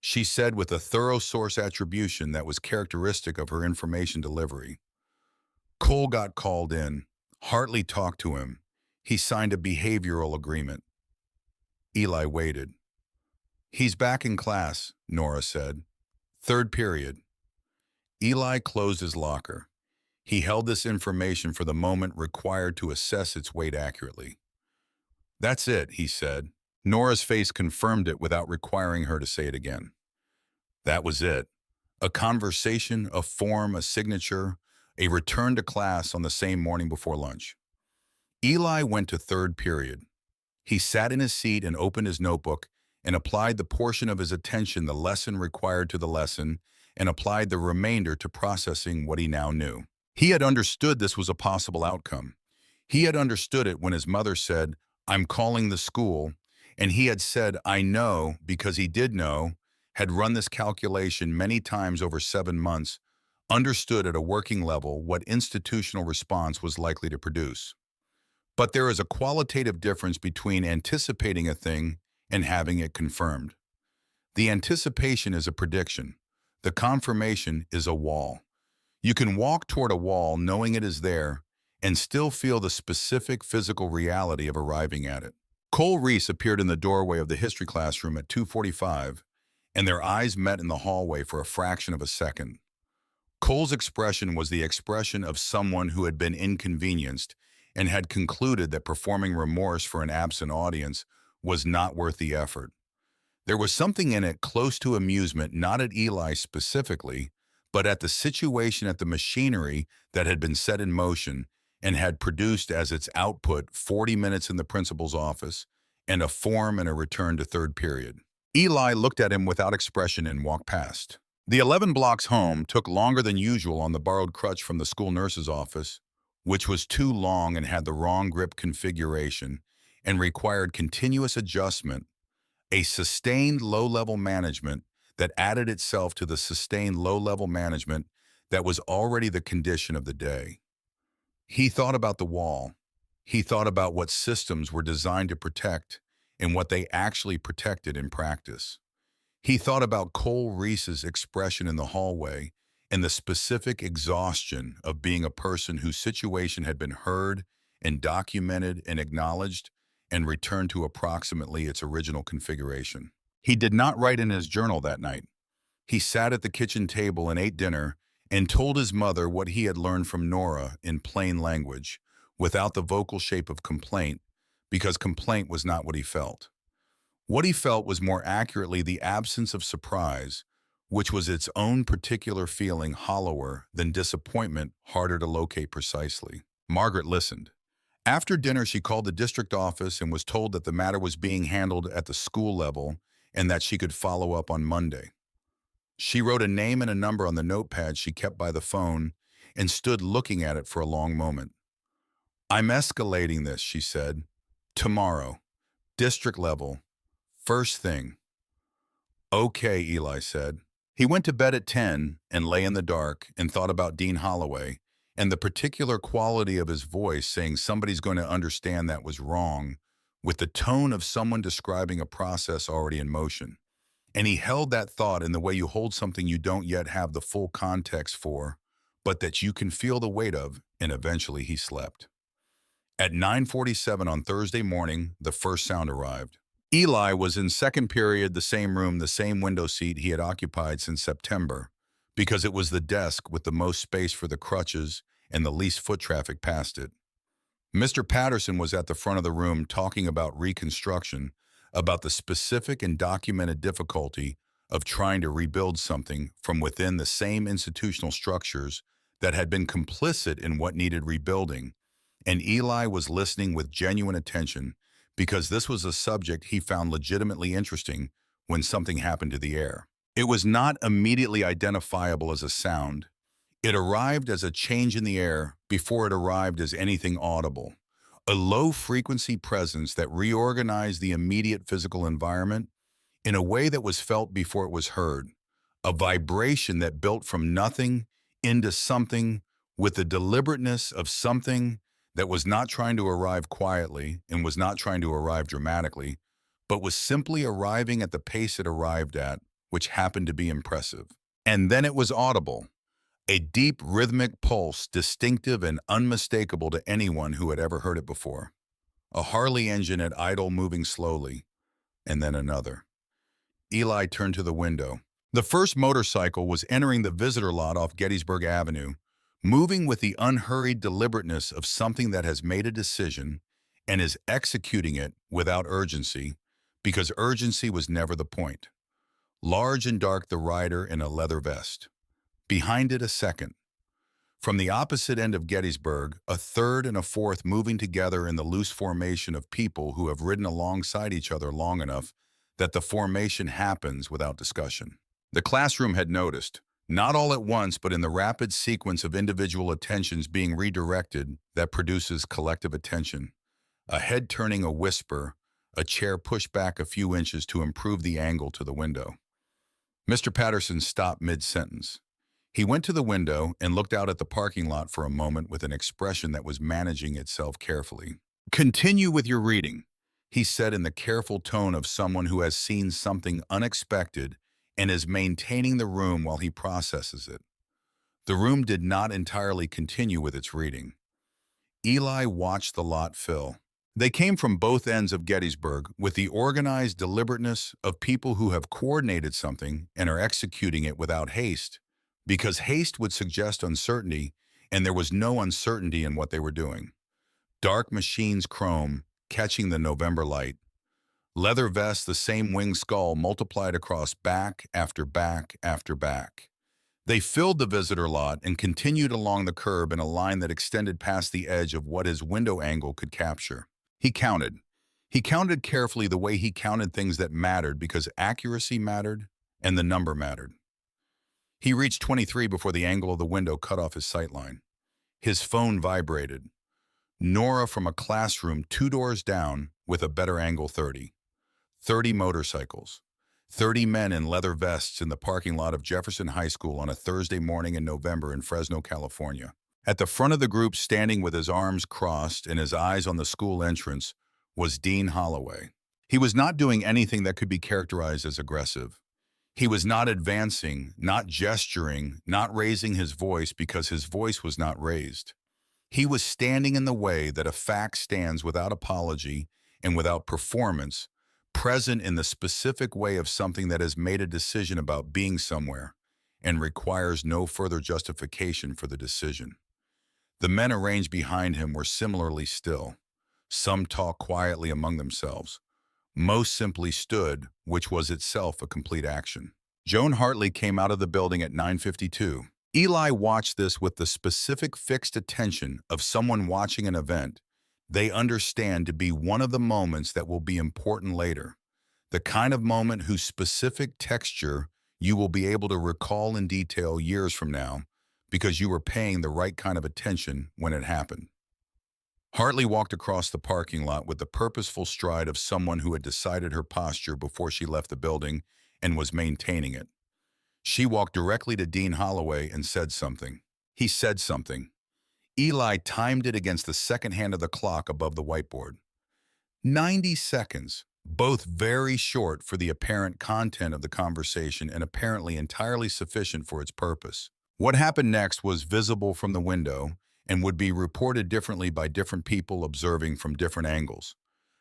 She said with a thorough source attribution that was characteristic of her information delivery. Cole got called in. Hartley talked to him. He signed a behavioral agreement. Eli waited. He's back in class, Nora said. Third period. Eli closed his locker. He held this information for the moment required to assess its weight accurately. That's it, he said. Nora's face confirmed it without requiring her to say it again. That was it. A conversation, a form, a signature, a return to class on the same morning before lunch. Eli went to third period. He sat in his seat and opened his notebook and applied the portion of his attention the lesson required to the lesson and applied the remainder to processing what he now knew. He had understood this was a possible outcome. He had understood it when his mother said, "I'm calling the school," and he had said, "I know," because he did know, had run this calculation many times over 7 months, understood at a working level what institutional response was likely to produce. But there is a qualitative difference between anticipating a thing and having it confirmed. The anticipation is a prediction. The confirmation is a wall. You can walk toward a wall knowing it is there and still feel the specific physical reality of arriving at it. Cole Reese appeared in the doorway of the history classroom at 2:45, and their eyes met in the hallway for a fraction of a second. Cole's expression was the expression of someone who had been inconvenienced and had concluded that performing remorse for an absent audience was not worth the effort. There was something in it close to amusement, not at Eli specifically, but at the situation, at the machinery that had been set in motion and had produced as its output 40 minutes in the principal's office and a form and a return to third period. Eli looked at him without expression and walked past. The 11 blocks home took longer than usual on the borrowed crutch from the school nurse's office, which was too long and had the wrong grip configuration and required continuous adjustment, a sustained low-level management that added itself to the sustained low-level management that was already the condition of the day. He thought about the wall. He thought about what systems were designed to protect and what they actually protected in practice. He thought about Cole Reese's expression in the hallway and the specific exhaustion of being a person whose situation had been heard and documented and acknowledged and returned to approximately its original configuration. He did not write in his journal that night. He sat at the kitchen table and ate dinner and told his mother what he had learned from Nora in plain language, without the vocal shape of complaint, because complaint was not what he felt. What he felt was more accurately the absence of surprise, which was its own particular feeling, hollower than disappointment, harder to locate precisely. Margaret listened. After dinner, she called the district office and was told that the matter was being handled at the school level and that she could follow up on Monday. She wrote a name and a number on the notepad she kept by the phone and stood looking at it for a long moment. "I'm escalating this," she said. "Tomorrow. District level. First thing." "Okay," Eli said. He went to bed at 10 and lay in the dark and thought about Dean Holloway and the particular quality of his voice saying somebody's going to understand that was wrong, with the tone of someone describing a process already in motion. And he held that thought in the way you hold something you don't yet have the full context for, but that you can feel the weight of, and eventually he slept. At 9:47 on Thursday morning, the first sound arrived. Eli was in second period, the same room, the same window seat he had occupied since September, because it was the desk with the most space for the crutches and the least foot traffic past it. Mr. Patterson was at the front of the room talking about reconstruction, about the specific and documented difficulty of trying to rebuild something from within the same institutional structures that had been complicit in what needed rebuilding, and Eli was listening with genuine attention because this was a subject he found legitimately interesting when something happened to the air. It was not immediately identifiable as a sound. It arrived as a change in the air before it arrived as anything audible. A low-frequency presence that reorganized the immediate physical environment in a way that was felt before it was heard. A vibration that built from nothing into something with the deliberateness of something that was not trying to arrive quietly and was not trying to arrive dramatically, but was simply arriving at the pace it arrived at, which happened to be impressive. And then it was audible. A deep rhythmic pulse, distinctive and unmistakable to anyone who had ever heard it before. A Harley engine at idle moving slowly, and then another. Eli turned to the window. The first motorcycle was entering the visitor lot off Gettysburg Avenue, moving with the unhurried deliberateness of something that has made a decision and is executing it without urgency, because urgency was never the point. Large and dark, the rider in a leather vest. Behind it, a second. From the opposite end of Gettysburg, a third and a fourth moving together in the loose formation of people who have ridden alongside each other long enough that the formation happens without discussion. The classroom had noticed, not all at once, but in the rapid sequence of individual attentions being redirected that produces collective attention. A head turning, a whisper, a chair pushed back a few inches to improve the angle to the window. Mr. Patterson stopped mid-sentence. He went to the window and looked out at the parking lot for a moment with an expression that was managing itself carefully. "Continue with your reading," he said in the careful tone of someone who has seen something unexpected and is maintaining the room while he processes it. The room did not entirely continue with its reading. Eli watched the lot fill. They came from both ends of Gettysburg with the organized deliberateness of people who have coordinated something and are executing it without haste, because haste would suggest uncertainty, and there was no uncertainty in what they were doing. Dark machines chrome, catching the November light. Leather vests, the same wing skull multiplied across back after back after back. They filled the visitor lot and continued along the curb in a line that extended past the edge of what his window angle could capture. He counted. He counted carefully the way he counted things that mattered because accuracy mattered and the number mattered. He reached 23 before the angle of the window cut off his sightline. His phone vibrated. Nora from a classroom 2 doors down with a better angle 30. 30 motorcycles. 30 men in leather vests in the parking lot of Jefferson High School on a Thursday morning in November in Fresno, California. At the front of the group, standing with his arms crossed and his eyes on the school entrance, was Dean Holloway. He was not doing anything that could be characterized as aggressive. He was not advancing, not gesturing, not raising his voice because his voice was not raised. He was standing in the way that a fact stands without apology and without performance, present in the specific way of something that has made a decision about being somewhere and requires no further justification for the decision. The men arranged behind him were similarly still. Some talked quietly among themselves. Most simply stood, which was itself a complete action. Joan Hartley came out of the building at 9:52. Eli watched this with the specific fixed attention of someone watching an event they understand to be one of the moments that will be important later, the kind of moment whose specific texture you will be able to recall in detail years from now because you were paying the right kind of attention when it happened. Hartley walked across the parking lot with the purposeful stride of someone who had decided her posture before she left the building and was maintaining it. She walked directly to Dean Holloway and said something. He said something. Eli timed it against the second hand of the clock above the whiteboard. 90 seconds, both very short for the apparent content of the conversation and apparently entirely sufficient for its purpose. What happened next was visible from the window, and would be reported differently by different people observing from different angles,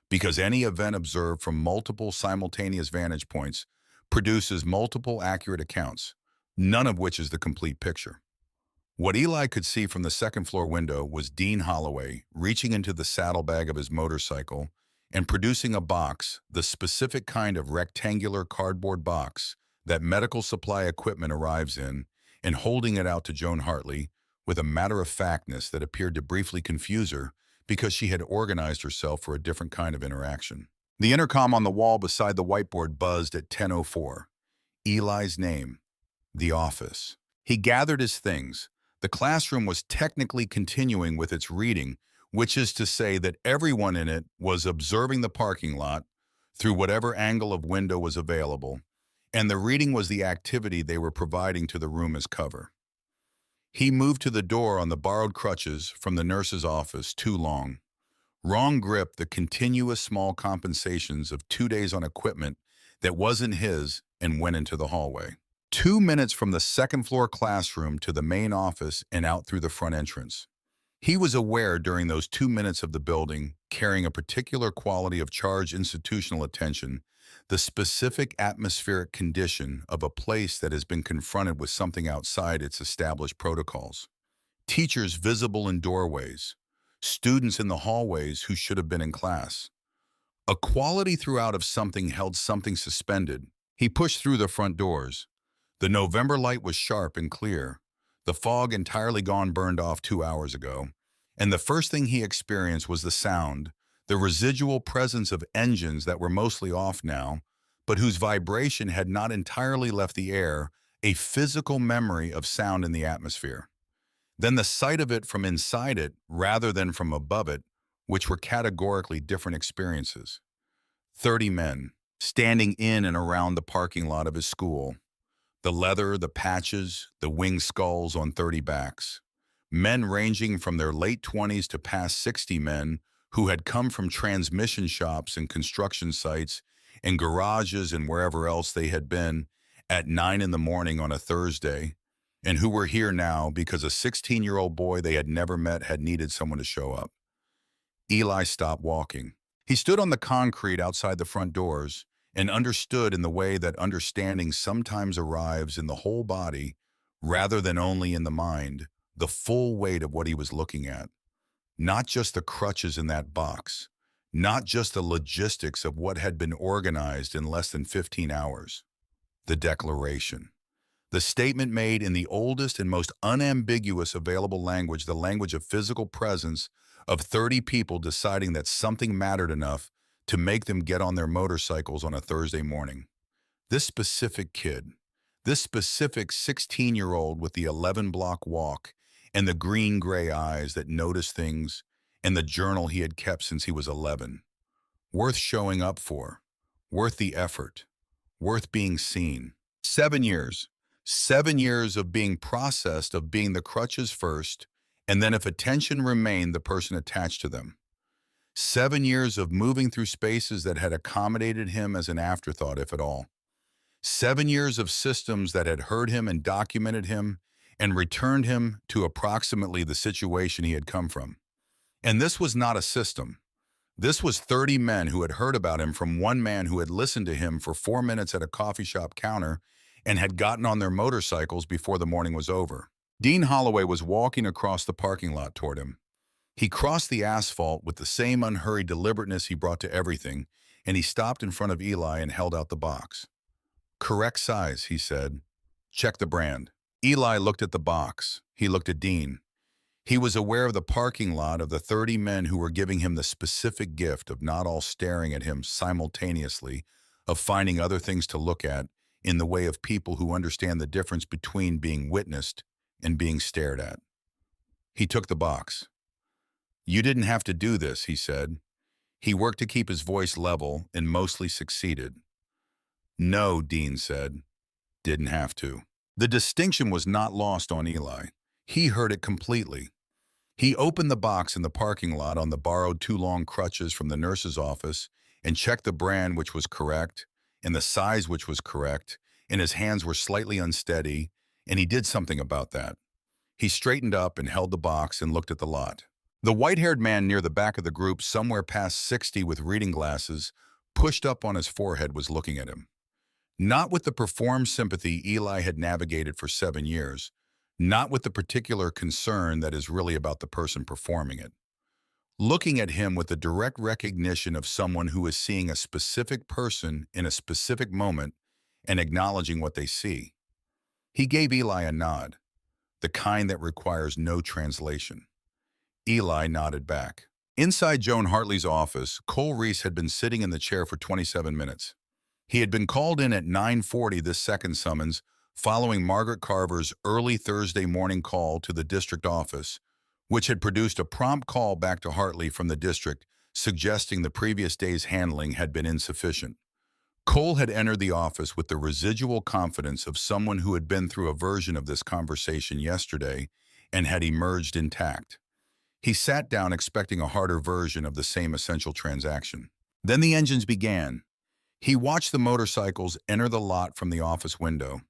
because any event observed from multiple simultaneous vantage points produces multiple accurate accounts, none of which is the complete picture. What Eli could see from the second-floor window was Dean Holloway reaching into the saddlebag of his motorcycle and producing a box, the specific kind of rectangular cardboard box that medical supply equipment arrives in, and holding it out to Joan Hartley with a matter-of-factness that appeared to briefly confuse her because she had organized herself for a different kind of interaction. The intercom on the wall beside the whiteboard buzzed at 10:04. Eli's name. The office. He gathered his things. The classroom was technically continuing with its reading, which is to say that everyone in it was observing the parking lot through whatever angle of window was available, and the reading was the activity they were providing to the room as cover. He moved to the door on the borrowed crutches from the nurse's office too long. Wrong grip the continuous small compensations of 2 days on equipment that wasn't his and went into the hallway. 2 minutes from the second-floor classroom to the main office and out through the front entrance. He was aware during those 2 minutes of the building, carrying a particular quality of charged institutional attention, the specific atmospheric condition of a place that has been confronted with something outside its established protocols. Teachers visible in doorways, students in the hallways who should have been in class. A quality throughout of something held something suspended. He pushed through the front doors. The November light was sharp and clear, the fog entirely gone burned off 2 hours ago, and the first thing he experienced was the sound, the residual presence of engines that were mostly off now, but whose vibration had not entirely left the air, a physical memory of sound in the atmosphere. Then the sight of it from inside it rather than from above it, which were categorically different experiences. 30 men, standing in and around the parking lot of his school. The leather, the patches, the winged skulls on 30 backs. Men ranging from their late 20s to past 60 men who had come from transmission shops and construction sites and garages and wherever else they had been at 9 in the morning on a Thursday, and who were here now because a 16-year-old boy they had never met had needed someone to show up. Eli stopped walking. He stood on the concrete outside the front doors and understood in the way that understanding sometimes arrives in the whole body rather than only in the mind, the full weight of what he was looking at. Not just the crutches in that box, not just the logistics of what had been organized in less than 15 hours. The declaration. The statement made in the oldest and most unambiguous available language, the language of physical presence of 30 people deciding that something mattered enough to make them get on their motorcycles on a Thursday morning. This specific kid, this specific 16-year-old with the 11-block walk and the green-gray eyes that noticed things and the journal he had kept since he was 11. Worth showing up for, worth the effort, worth being seen. 7 years. 7 years of being processed, of being the crutches first, and then if attention remained, the person attached to them. 7 years of moving through spaces that had accommodated him as an afterthought, if at all. 7 years of systems that had heard him and documented him and returned him to approximately the situation he had come from. And this was not a system. This was 30 men who had heard about him from one man who had listened to him for 4 minutes at a coffee shop counter and had gotten on their motorcycles before the morning was over. Dean Holloway was walking across the parking lot toward him. He crossed the asphalt with the same unhurried deliberateness he brought to everything, and he stopped in front of Eli and held out the box. "Correct size," he said. "Check the brand." Eli looked at the box. He looked at Dean. He was aware of the parking lot of the 30 men who were giving him the specific gift of not all staring at him simultaneously, of finding other things to look at in the way of people who understand the difference between being witnessed and being stared at. He took the box. "You didn't have to do this," he said. He worked to keep his voice level and mostly succeeded. "No," Dean said. "Didn't have to." The distinction was not lost on Eli. He heard it completely. He opened the box in the parking lot on the borrowed 2 long crutches from the nurse's office and checked the brand, which was correct, and the size, which was correct, and his hands were slightly unsteady, and he did something about that. He straightened up and held the box and looked at the lot. The white-haired man near the back of the group, somewhere past 60 with reading glasses, pushed up on his forehead, was looking at him. Not with the performed sympathy Eli had navigated for 7 years, not with the particular concern that is really about the person performing it. Looking at him with the direct recognition of someone who is seeing a specific person in a specific moment and acknowledging what they see. He gave Eli a nod, the kind that requires no translation. Eli nodded back. Inside Joan Hartley's office, Cole Reese had been sitting in the chair for 27 minutes. He had been called in at 9:40 this second summons, following Margaret Carver's early Thursday morning call to the district office, which had produced a prompt call back to Hartley from the district, suggesting the previous day's handling had been insufficient. Cole had entered the office with the residual confidence of someone who had been through a version of this conversation yesterday and had emerged intact. He sat down expecting a harder version of the same essential transaction. Then the engines began. He watched the motorcycles enter the lot from the office window.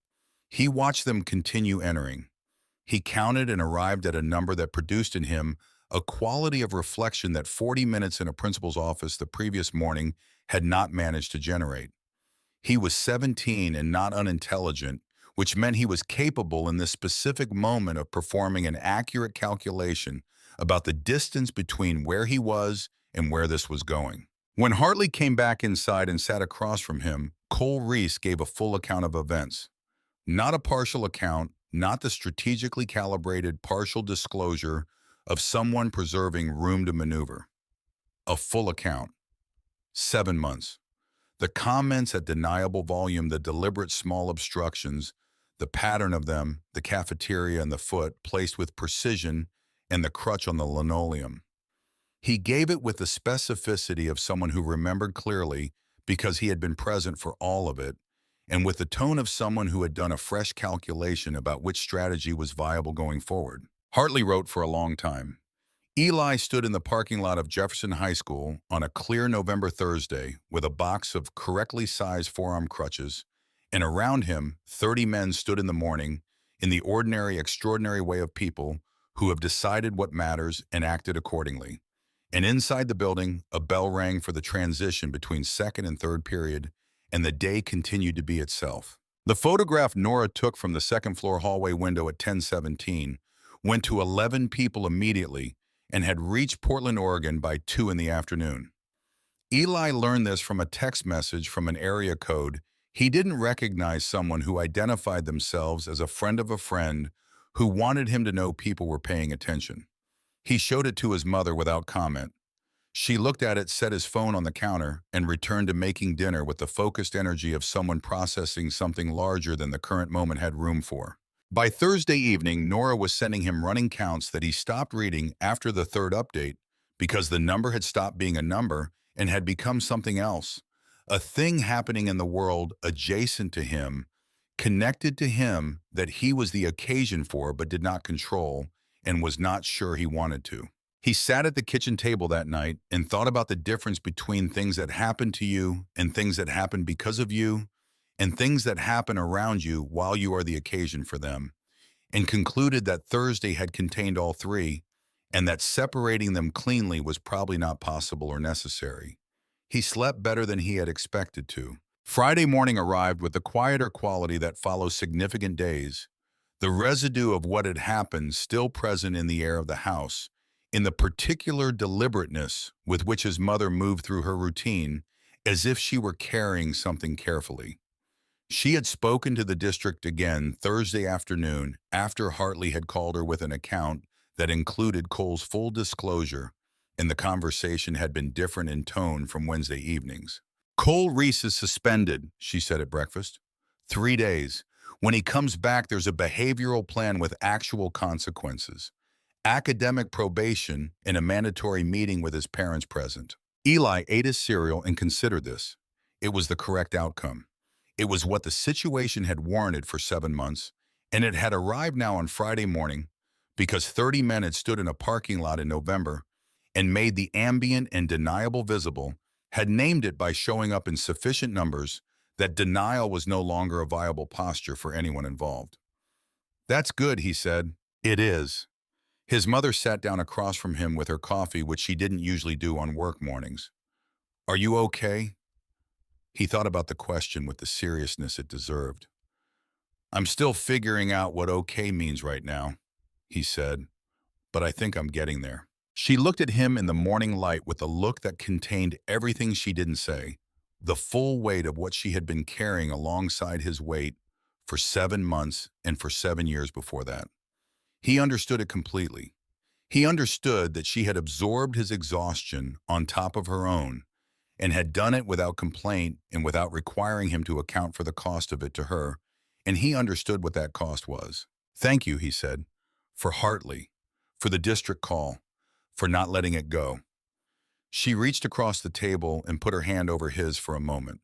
He watched them continue entering. He counted and arrived at a number that produced in him a quality of reflection that 40 minutes in a principal's office the previous morning had not managed to generate. He was 17 and not unintelligent, which meant he was capable in this specific moment of performing an accurate calculation about the distance between where he was and where this was going. When Hartley came back inside and sat across from him, Cole Reese gave a full account of events. Not a partial account, not the strategically calibrated partial disclosure of someone preserving room to maneuver. A full account. 7 months. The comments at deniable volume, the deliberate small obstructions, the pattern of them, the cafeteria and the foot placed with precision, and the crutch on the linoleum. He gave it with the specificity of someone who remembered clearly because he had been present for all of it, and with the tone of someone who had done a fresh calculation about which strategy was viable going forward. Hartley wrote for a long time. Eli stood in the parking lot of Jefferson High School on a clear November Thursday with a box of correctly sized forearm crutches, and around him 30 men stood in the morning in the ordinary, extraordinary way of people who have decided what matters and acted accordingly. And inside the building, a bell rang for the transition between second and third period, and the day continued to be itself. The photograph Nora took from the second-floor hallway window at 10:17 went to 11 people immediately and had reached Portland, Oregon by 2 in the afternoon. Eli learned this from a text message from an area code. He didn't recognize someone who identified themselves as a friend of a friend who wanted him to know people were paying attention. He showed it to his mother without comment. She looked at it, set his phone on the counter, and returned to making dinner with the focused energy of someone processing something larger than the current moment had room for. By Thursday evening, Nora was sending him running counts that he stopped reading after the third update because the number had stopped being a number and had become something else, a thing happening in the world adjacent to him, connected to him that he was the occasion for but did not control and was not sure he wanted to. He sat at the kitchen table that night and thought about the difference between things that happen to you and things that happen because of you, and things that happen around you while you are the occasion for them, and concluded that Thursday had contained all three, and that separating them cleanly was probably not possible or necessary. He slept better than he had expected to. Friday morning arrived with the quieter quality that follows significant days, the residue of what had happened still present in the air of the house, in the particular deliberateness with which his mother moved through her routine, as if she were carrying something carefully. She had spoken to the district again Thursday afternoon after Hartley had called her with an account that included Cole's full disclosure, and the conversation had been different in tone from Wednesday evenings. "Cole Reese is suspended," she said at breakfast. 3 days. When he comes back, there's a behavioral plan with actual consequences. Academic probation and a mandatory meeting with his parents present. Eli ate his cereal and considered this. It was the correct outcome. It was what the situation had warranted for 7 months, and it had arrived now on Friday morning because 30 men had stood in a parking lot in November and made the ambient and deniable visible, had named it by showing up in sufficient numbers that denial was no longer a viable posture for anyone involved. "That's good," he said. It is. His mother sat down across from him with her coffee, which she didn't usually do on work mornings. Are you okay? He thought about the question with the seriousness it deserved. I'm still figuring out what okay means right now, he said, but I think I'm getting there. She looked at him in the morning light with a look that contained everything she didn't say, the full weight of what she had been carrying alongside his weight for 7 months and for 7 years before that. He understood it completely. He understood that she had absorbed his exhaustion on top of her own and had done it without complaint and without requiring him to account for the cost of it to her, and he understood what that cost was. Thank you, he said, for Hartley, for the district call, for not letting it go. She reached across the table and put her hand over his for a moment.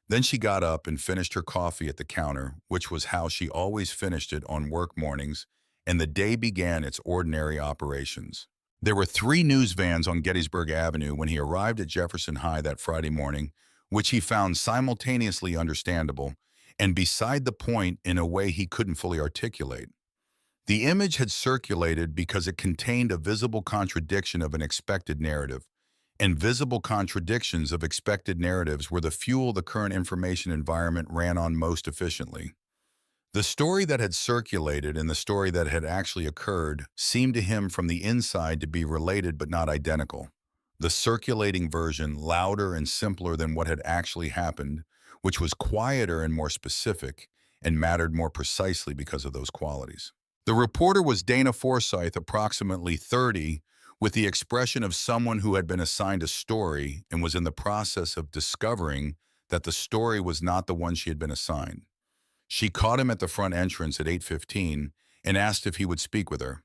Then she got up and finished her coffee at the counter, which was how she always finished it on work mornings, and the day began its ordinary operations. There were 3 news vans on Gettysburg Avenue when he arrived at Jefferson High that Friday morning, which he found simultaneously understandable and beside the point in a way he couldn't fully articulate. The image had circulated because it contained a visible contradiction of an expected narrative, and visible contradictions of expected narratives were the fuel the current information environment ran on most efficiently. The story that had circulated and the story that had actually occurred seemed to him from the inside to be related but not identical. The circulating version, louder and simpler than what had actually happened, which was quieter and more specific, and mattered more precisely because of those qualities. The reporter was Dana Forsyth, approximately 30, with the expression of someone who had been assigned a story and was in the process of discovering that the story was not the one she had been assigned. She caught him at the front entrance at 8:15 and asked if he would speak with her.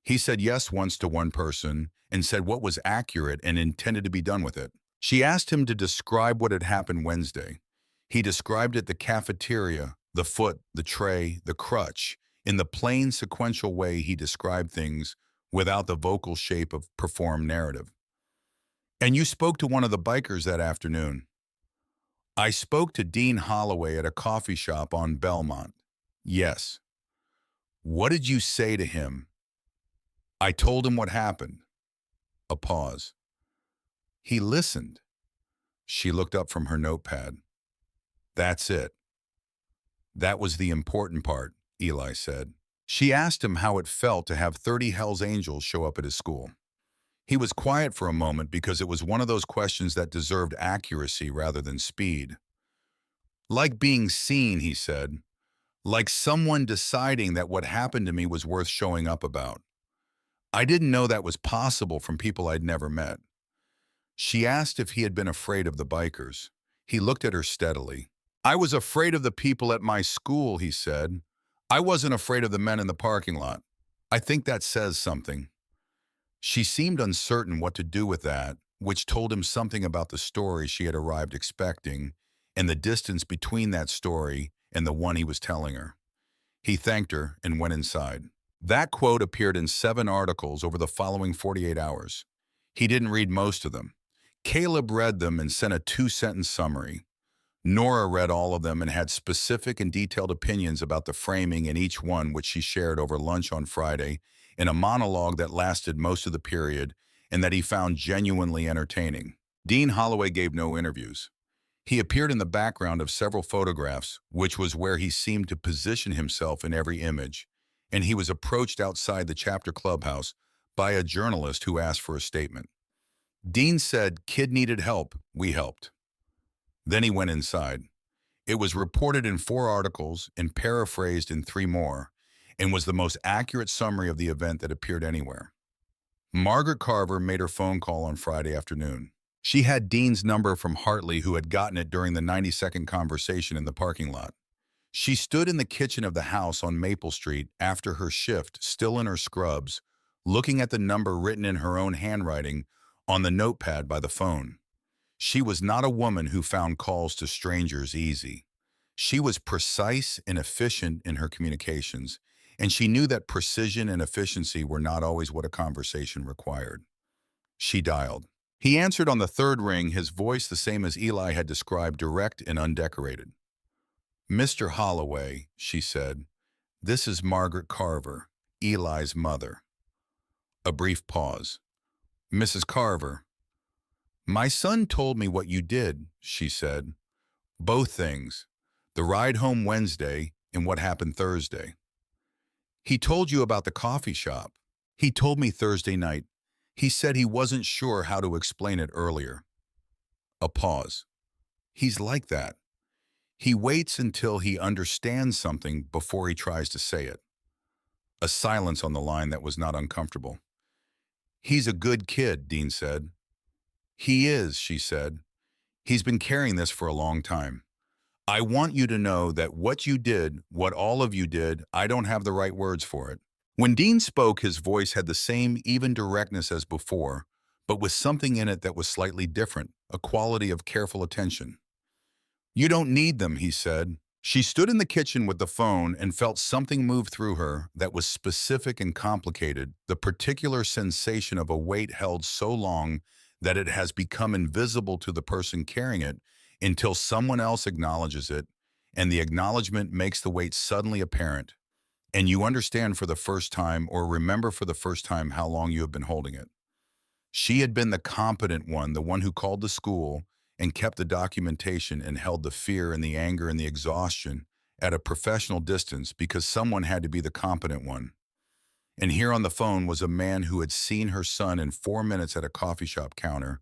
He said yes once to one person and said what was accurate and intended to be done with it. She asked him to describe what had happened Wednesday. He described it: the cafeteria, the foot, the tray, the crutch, in the plain sequential way he described things without the vocal shape of performed narrative. And you spoke to one of the bikers that afternoon. I spoke to Dean Holloway at a coffee shop on Belmont. Yes. What did you say to him? I told him what happened. A pause. He listened. She looked up from her notepad. That's it. That was the important part, Eli said. She asked him how it felt to have 30 Hells Angels show up at his school. He was quiet for a moment because it was one of those questions that deserved accuracy rather than speed. Like being seen, he said. Like someone deciding that what happened to me was worth showing up about. I didn't know that was possible from people I'd never met. She asked if he had been afraid of the bikers. He looked at her steadily. I was afraid of the people at my school, he said. I wasn't afraid of the men in the parking lot. I think that says something. She seemed uncertain what to do with that, which told him something about the story she had arrived expecting and the distance between that story and the one he was telling her. He thanked her and went inside. That quote appeared in 7 articles over the following 48 hours. He didn't read most of them. Caleb read them and sent a 2-sentence summary. Nora read all of them and had specific and detailed opinions about the framing in each one, which she shared over lunch on Friday in a monologue that lasted most of the period and that he found genuinely entertaining. Dean Holloway gave no interviews. He appeared in the background of several photographs, which was where he seemed to position himself in every image, and he was approached outside the chapter clubhouse by a journalist who asked for a statement. Dean said, "Kid needed help, we helped." Then he went inside. It was reported in 4 articles and paraphrased in 3 more, and was the most accurate summary of the event that appeared anywhere. Margaret Carver made her phone call on Friday afternoon. She had Dean's number from Hartley, who had gotten it during the 90-second conversation in the parking lot. She stood in the kitchen of the house on Maple Street after her shift, still in her scrubs, looking at the number written in her own handwriting on the notepad by the phone. She was not a woman who found calls to strangers easy. She was precise and efficient in her communications, and she knew that precision and efficiency were not always what a conversation required. She dialed. He answered on the 3rd ring, his voice the same as Eli had described, direct and undecorated. "Mr. Holloway," she said, "this is Margaret Carver. Eli's mother. A brief pause. Mrs. Carver, my son told me what you did, she said. Both things. The ride home Wednesday and what happened Thursday. He told you about the coffee shop. He told me Thursday night. He said he wasn't sure how to explain it earlier. A pause. He's like that. He waits until he understands something before he tries to say it. A silence on the line that was not uncomfortable. He's a good kid, Dean said. He is, she said. He's been carrying this for a long time. I want you to know that what you did, what all of you did, I don't have the right words for it. When Dean spoke, his voice had the same even directness as before, but with something in it that was slightly different, a quality of careful attention. You don't need them, he said. She stood in the kitchen with the phone and felt something move through her that was specific and complicated, the particular sensation of a weight held so long that it has become invisible to the person carrying it until someone else acknowledges it, and the acknowledgement makes the weight suddenly apparent, and you understand for the first time or remember for the first time how long you have been holding it. She had been the competent one, the one who called the school and kept the documentation and held the fear and the anger and the exhaustion at a professional distance because someone had to be the competent one. And here on the phone was a man who had seen her son in 4 minutes at a coffee shop counter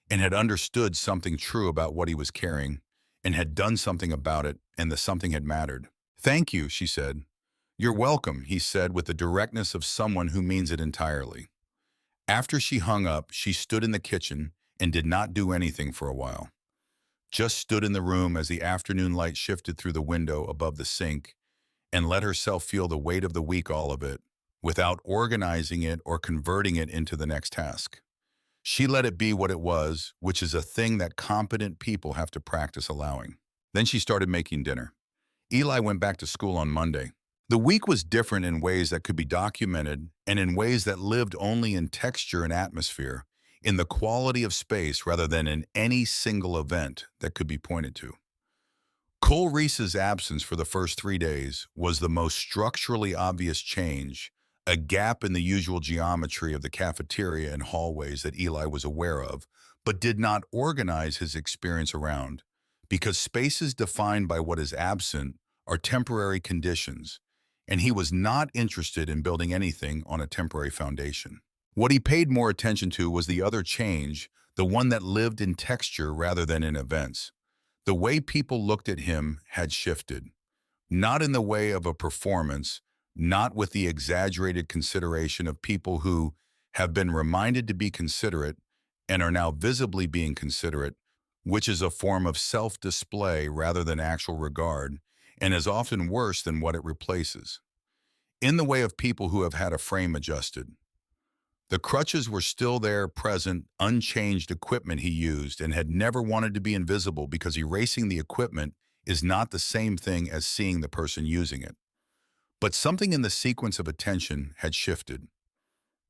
and had understood something true about what he was carrying and had done something about it, and the something had mattered. Thank you, she said. You're welcome, he said with the directness of someone who means it entirely. After she hung up, she stood in the kitchen and did not do anything for a while. Just stood in the room as the afternoon light shifted through the window above the sink and let herself feel the weight of the week, all of it, without organizing it or converting it into the next task. She let it be what it was, which is a thing that competent people have to practice allowing. Then she started making dinner. Eli went back to school on Monday. The week was different in ways that could be documented and in ways that lived only in texture and atmosphere, in the quality of space rather than in any single event that could be pointed to. Cole Reese's absence for the first 3 days was the most structurally obvious change, a gap in the usual geometry of the cafeteria and hallways that Eli was aware of, but did not organize his experience around, because spaces defined by what is absent are temporary conditions, and he was not interested in building anything on a temporary foundation. What he paid more attention to was the other change, the one that lived in texture rather than in events. The way people looked at him had shifted, not in the way of a performance, not with the exaggerated consideration of people who have been reminded to be considerate and are now visibly being considerate, which is a form of self-display rather than actual regard, and is often worse than what it replaces. In the way of people who have had a frame adjusted. The crutches were still there, present, unchanged equipment he used and had never wanted to be invisible because erasing the equipment is not the same thing as seeing the person using it. But something in the sequence of attention had shifted.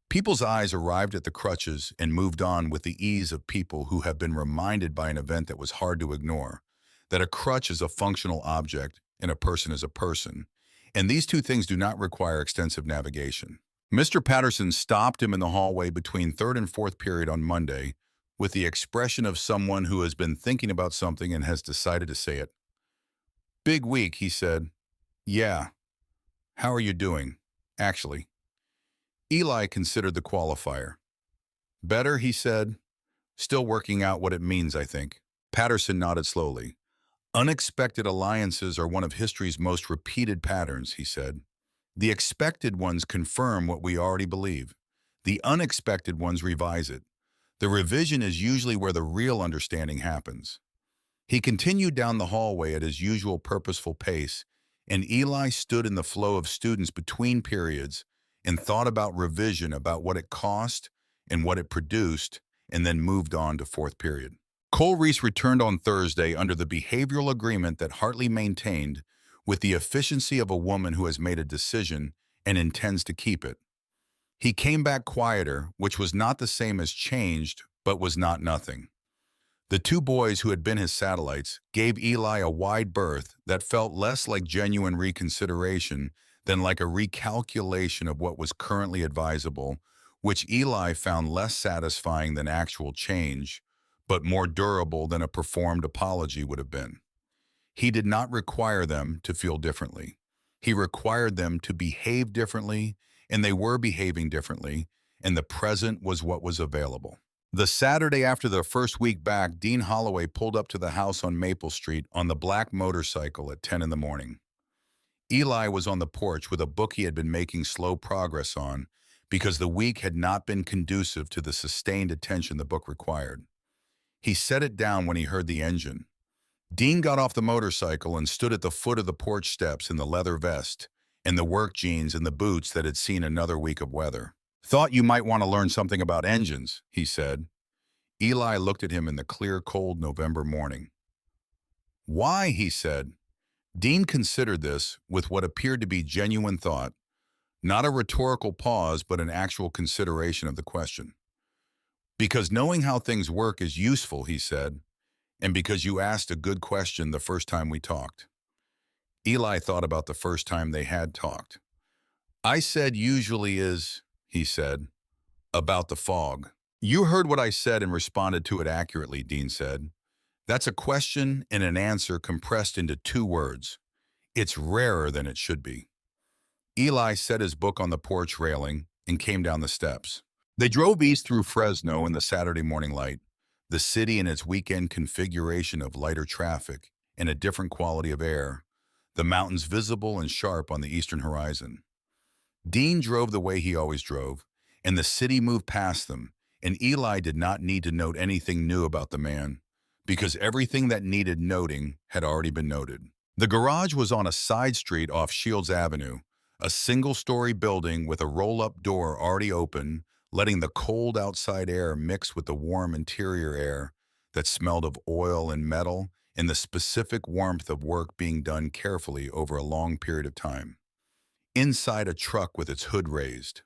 People's eyes arrived at the crutches and moved on with the ease of people who have been reminded by an event that was hard to ignore, that a crutch is a functional object and a person is a person, and these two things do not require extensive navigation. Mr. Patterson stopped him in the hallway between third and fourth period on Monday with the expression of someone who has been thinking about something and has decided to say it. Big week, he said. Yeah. How are you doing, actually? Eli considered the qualifier. Better, he said. Still working out what it means, I think. Patterson nodded slowly. Unexpected alliances are one of history's most repeated patterns, he said. The expected ones confirm what we already believe. The unexpected ones revise it. The revision is usually where the real understanding happens. He continued down the hallway at his usual purposeful pace, and Eli stood in the flow of students between periods and thought about revision, about what it cost and what it produced, and then moved on to fourth period. Cole Reese returned on Thursday under the behavioral agreement that Hartley maintained, with the efficiency of a woman who has made a decision and intends to keep it. He came back quieter, which was not the same as changed, but was not nothing. The two boys who had been his satellites gave Eli a wide berth that felt less like genuine reconsideration than like a recalculation of what was currently advisable, which Eli found less satisfying than actual change, but more durable than a performed apology would have been. He did not require them to feel differently. He required them to behave differently, and they were behaving differently, and the present was what was available. The Saturday after their first week back, Dean Holloway pulled up to the house on Maple Street on the black motorcycle at 10 in the morning. Eli was on the porch with a book he had been making slow progress on because the week had not been conducive to the sustained attention the book required. He set it down when he heard the engine. Dean got off the motorcycle and stood at the foot of the porch steps in the leather vest and the work jeans and the boots that had seen another week of weather. "Thought you might want to learn something about engines," he said. Eli looked at him in the clear, cold November morning. "Why?" he said. Dean considered this with what appeared to be genuine thought, not a rhetorical pause, but an actual consideration of the question. "Because knowing how things work is useful," he said, "and because you asked a good question the first time we talked." Eli thought about the first time they had talked. "I said usually is," he said, "about the fog." "You heard what I said and responded to it accurately," Dean said. "That's a question and an answer compressed into 2 words. It's rarer than it should be." Eli set his book on the porch railing and came down the steps. They drove east through Fresno in the Saturday morning light, the city in its weekend configuration of lighter traffic and a different quality of air, the mountains visible and sharp on the eastern horizon. Dean drove the way he always drove, and the city moved past them, and Eli did not need to note anything new about the man, because everything that needed noting had already been noted. The garage was on a side street off Shields Avenue, a single-story building with a roll-up door already open, letting the cold outside air mix with the warm interior air that smelled of oil and metal and the specific warmth of work being done carefully over a long period of time. Inside, a truck with its hood raised,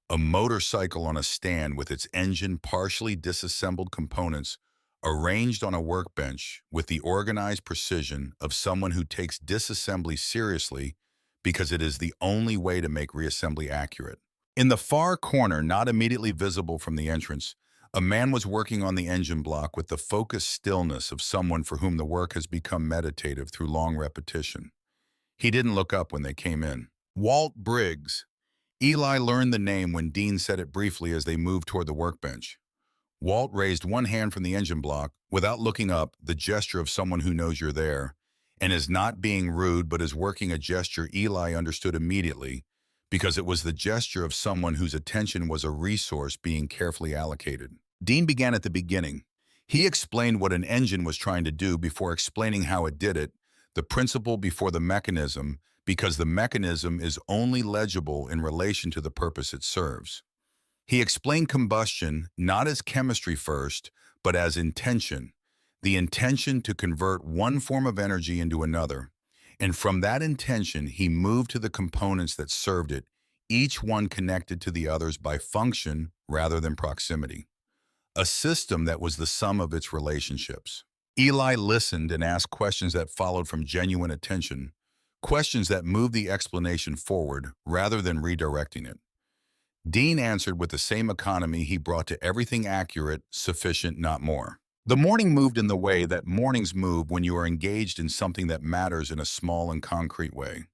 a motorcycle on a stand with its engine partially disassembled components arranged on a workbench with the organized precision of someone who takes disassembly seriously because it is the only way to make reassembly accurate. In the far corner, not immediately visible from the entrance, a man was working on the engine block with the focused stillness of someone for whom the work has become meditative through long repetition. He didn't look up when they came in. Walt Briggs. Eli learned the name when Dean said it briefly as they moved toward the workbench. Walt raised one hand from the engine block without looking up, the gesture of someone who knows you're there, and is not being rude but is working a gesture Eli understood immediately because it was the gesture of someone whose attention was a resource being carefully allocated. Dean began at the beginning. He explained what an engine was trying to do before explaining how it did it, the principle before the mechanism, because the mechanism is only legible in relation to the purpose it serves. He explained combustion not as chemistry first, but as intention, the intention to convert one form of energy into another. And from that intention, he moved to the components that served it, each one connected to the others by function rather than proximity. A system that was the sum of its relationships. Eli listened and asked questions that followed from genuine attention, questions that moved the explanation forward rather than redirecting it. Dean answered with the same economy he brought to everything accurate, sufficient, not more. The morning moved in the way that mornings move when you are engaged in something that matters in a small and concrete way.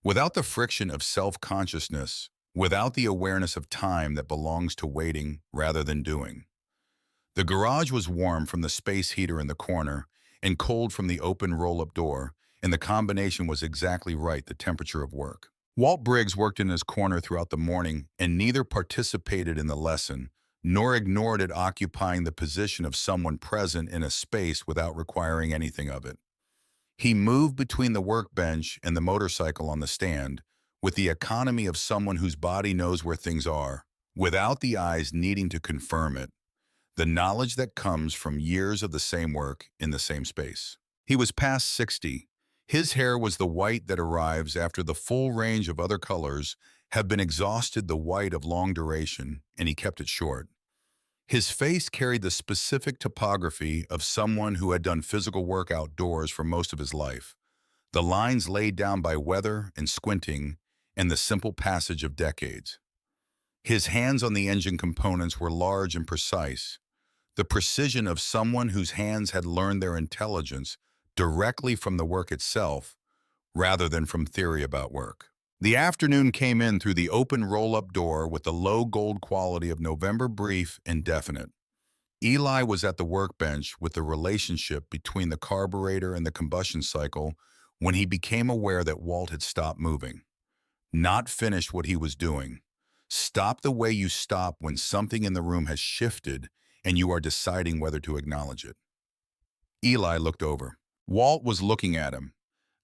Without the friction of self-consciousness, without the awareness of time that belongs to waiting rather than doing. The garage was warm from the space heater in the corner and cold from the open roll-up door, and the combination was exactly right, the temperature of work. Walt Briggs worked in his corner throughout the morning and neither participated in the lesson nor ignored it, occupying the position of someone present in a space without requiring anything of it. He moved between the workbench and the motorcycle on the stand with the economy of someone whose body knows where things are, without the eyes needing to confirm it, the knowledge that comes from years of the same work in the same space. He was past 60. His hair was the white that arrives after the full range of other colors have been exhausted, the white of long duration, and he kept it short. His face carried the specific topography of someone who had done physical work outdoors for most of his life, the lines laid down by weather and squinting, and the simple passage of decades. His hands on the engine components were large and precise, the precision of someone whose hands had learned their intelligence directly from the work itself rather than from theory about work. The afternoon came in through the open roll-up door with the low gold quality of November brief and definite. Eli was at the workbench with the relationship between the carburetor and the combustion cycle when he became aware that Walt had stopped moving, not finished what he was doing. Stop the way you stop when something in the room has shifted and you are deciding whether to acknowledge it. Eli looked over. Walt was looking at him.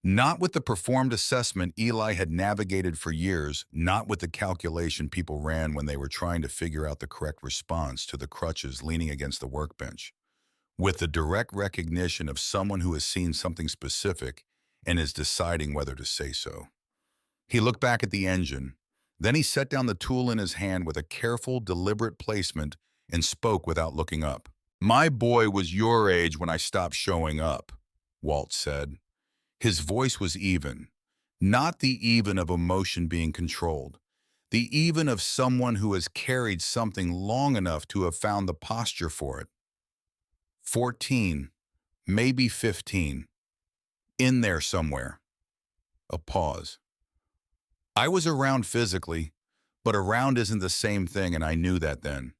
Not with the performed assessment Eli had navigated for years, not with the calculation people ran when they were trying to figure out the correct response to the crutches leaning against the workbench. With the direct recognition of someone who has seen something specific and is deciding whether to say so. He looked back at the engine. Then he set down the tool in his hand with a careful, deliberate placement and spoke without looking up. "My boy was your age when I stopped showing up," Walt said. His voice was even, not the even of emotion being controlled, the even of someone who has carried something long enough to have found the posture for it. 14, maybe 15, in there somewhere. A pause. "I was around physically, but around isn't the same thing, and I knew that then.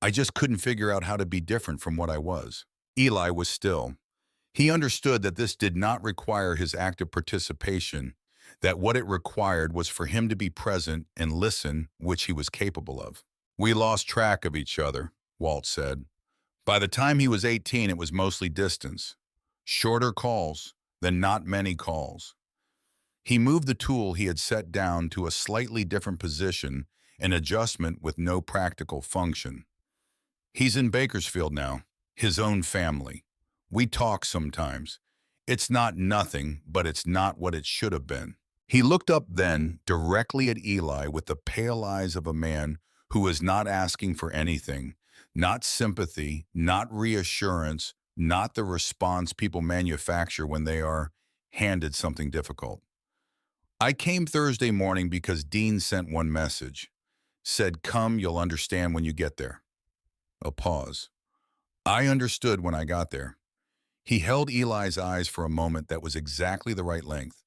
I just couldn't figure out how to be different from what I was." Eli was still. He understood that this did not require his active participation, that what it required was for him to be present and listen, which he was capable of. "We lost track of each other," Walt said. "By the time he was 18, it was mostly distance. Shorter calls, then not many calls." He moved the tool he had set down to a slightly different position, an adjustment with no practical function. "He's in Bakersfield now, his own family. We talk sometimes. It's not nothing, but it's not what it should have been." He looked up then, directly at Eli with the pale eyes of a man who is not asking for anything, not sympathy, not reassurance, not the response people manufacture when they are handed something difficult. "I came Thursday morning because Dean sent one message. Said, 'Come, you'll understand when you get there.'" A pause. "I understood when I got there." He held Eli's eyes for a moment that was exactly the right length.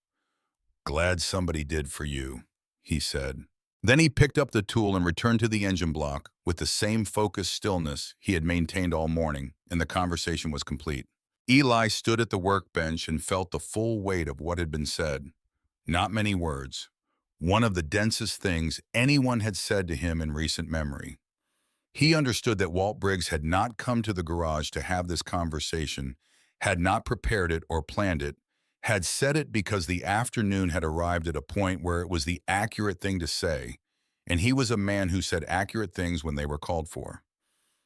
"Glad somebody did for you," he said. Then he picked up the tool and returned to the engine block with the same focused stillness he had maintained all morning, and the conversation was complete. Eli stood at the workbench and felt the full weight of what had been said. Not many words. One of the densest things anyone had said to him in recent memory. He understood that Walt Briggs had not come to the garage to have this conversation, had not prepared it or planned it, had said it because the afternoon had arrived at a point where it was the accurate thing to say, and he was a man who said accurate things when they were called for.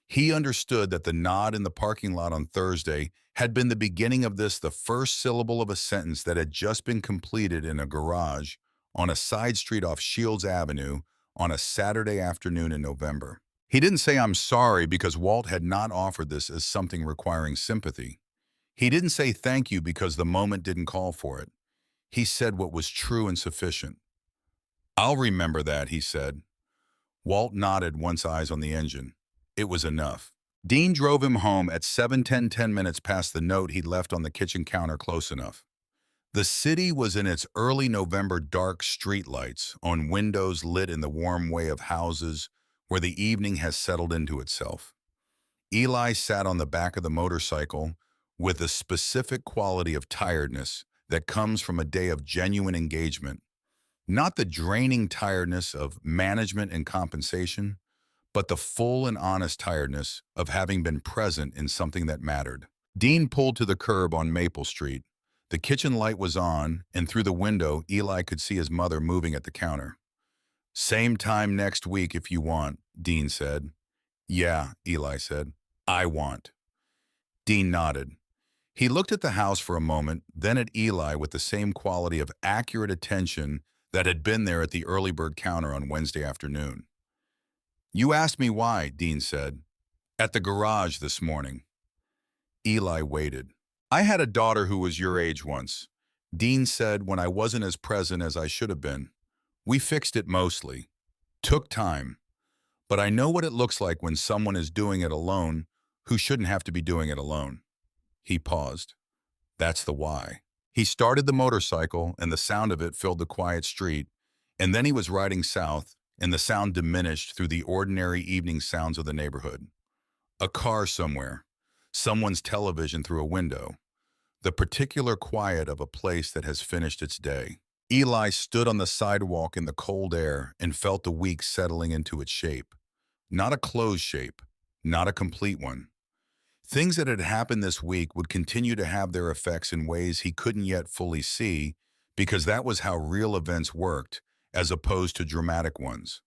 He understood that the nod in the parking lot on Thursday had been the beginning of this, the first syllable of a sentence that had just been completed in a garage on a side street off Shields Avenue on a Saturday afternoon in November. He didn't say "I'm sorry" because Walt had not offered this as something requiring sympathy. He didn't say "thank you" because the moment didn't call for it. He said what was true and sufficient. "I'll remember that," he said. Walt nodded, once eyes on the engine. It was enough. Dean drove him home at 7:10, 10 minutes past the note he'd left on the kitchen counter close enough. The city was in its early November dark streetlights on windows lit in the warm way of houses where the evening has settled into itself. Eli sat on the back of the motorcycle with a specific quality of tiredness that comes from a day of genuine engagement, not the draining tiredness of management and compensation, but the full and honest tiredness of having been present in something that mattered. Dean pulled to the curb on Maple Street. The kitchen light was on, and through the window, Eli could see his mother moving at the counter. "Same time next week if you want," Dean said. "Yeah," Eli said. "I want." Dean nodded. He looked at the house for a moment, then at Eli with the same quality of accurate attention that had been there at the early bird counter on Wednesday afternoon. "You asked me why," Dean said. "At the garage this morning." Eli waited. "I had a daughter who was your age once," Dean said, "when I wasn't as present as I should have been. We fixed it mostly. Took time. But I know what it looks like when someone is doing it alone who shouldn't have to be doing it alone. He paused. That's the why. He started the motorcycle, and the sound of it filled the quiet street, and then he was riding south, and the sound diminished through the ordinary evening sounds of the neighborhood. A car somewhere, someone's television through a window, the particular quiet of a place that has finished its day. Eli stood on the sidewalk in the cold air and felt the week settling into its shape. Not a closed shape, not a complete one. Things that had happened this week would continue to have their effects in ways he couldn't yet fully see, because that was how real events worked, as opposed to dramatic ones.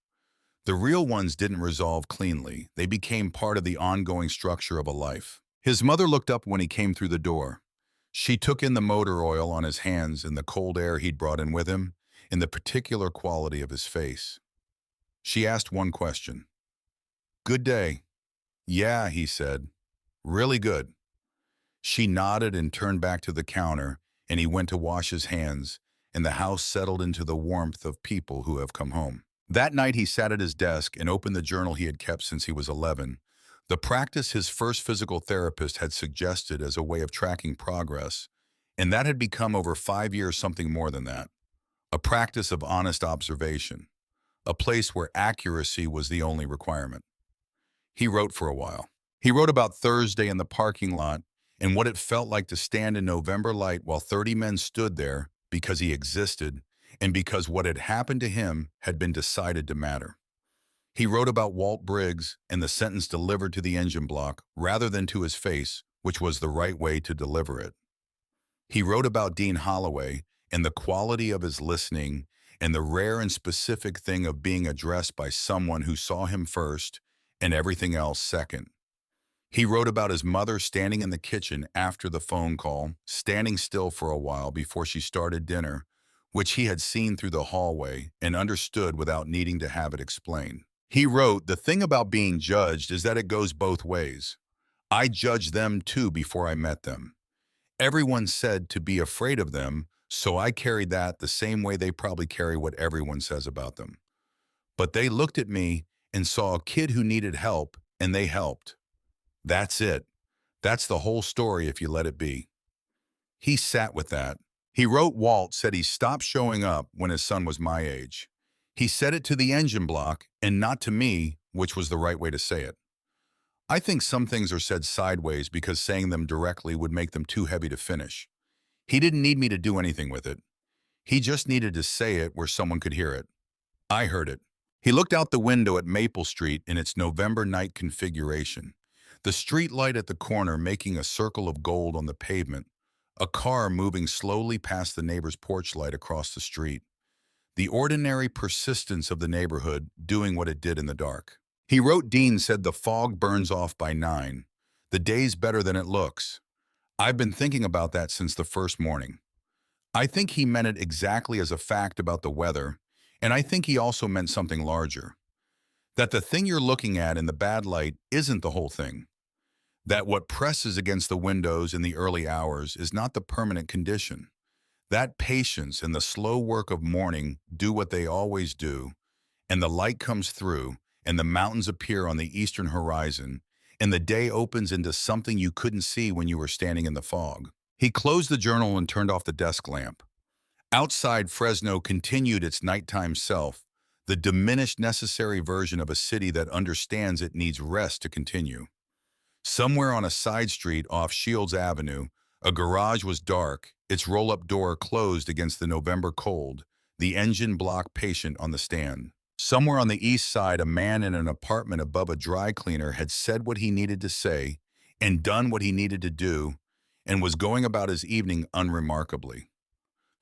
The real ones didn't resolve cleanly. They became part of the ongoing structure of a life. His mother looked up when he came through the door. She took in the motor oil on his hands and the cold air he'd brought in with him, and the particular quality of his face. She asked one question. "Good day." "Yeah," he said. "Really good." She nodded and turned back to the counter, and he went to wash his hands, and the house settled into the warmth of people who have come home. That night he sat at his desk and opened the journal he had kept since he was 11, the practice his first physical therapist had suggested as a way of tracking progress, and that had become over 5 years something more than that. A practice of honest observation, a place where accuracy was the only requirement. He wrote for a while. He wrote about Thursday in the parking lot and what it felt like to stand in November light while 30 men stood there because he existed and because what had happened to him had been decided to matter. He wrote about Walt Briggs and the sentence delivered to the engine block rather than to his face, which was the right way to deliver it. He wrote about Dean Holloway and the quality of his listening and the rare and specific thing of being addressed by someone who saw him first and everything else second. He wrote about his mother standing in the kitchen after the phone call, standing still for a while before she started dinner, which he had seen through the hallway and understood without needing to have it explained. He wrote, "The thing about being judged is that it goes both ways. I judged them too before I met them. Everyone said to be afraid of them, so I carried that the same way they probably carry what everyone says about them. But they looked at me and saw a kid who needed help, and they helped. That's it. That's the whole story if you let it be." He sat with that. He wrote Walt said he stopped showing up when his son was my age. He said it to the engine block and not to me, which was the right way to say it. I think some things are said sideways because saying them directly would make them too heavy to finish. He didn't need me to do anything with it. He just needed to say it where someone could hear it. I heard it. He looked out the window at Maple Street in its November night configuration. The street light at the corner making a circle of gold on the pavement, a car moving slowly past the neighbor's porch light across the street. The ordinary persistence of the neighborhood doing what it did in the dark. He wrote Dean said the fog burns off by 9. The day's better than it looks. I've been thinking about that since the first morning. I think he meant it exactly as a fact about the weather, and I think he also meant something larger. That the thing you're looking at in the bad light isn't the whole thing. That what presses against the windows in the early hours is not the permanent condition. That patience and the slow work of morning do what they always do, and the light comes through, and the mountains appear on the eastern horizon, and the day opens into something you couldn't see when you were standing in the fog. He closed the journal and turned off the desk lamp. Outside, Fresno continued its nighttime self, the diminished necessary version of a city that understands it needs rest to continue. Somewhere on a side street off Shields Avenue, a garage was dark, its roll-up door closed against the November cold, the engine block patient on the stand. Somewhere on the east side, a man in an apartment above a dry cleaner had said what he needed to say and done what he needed to do and was going about his evening unremarkably.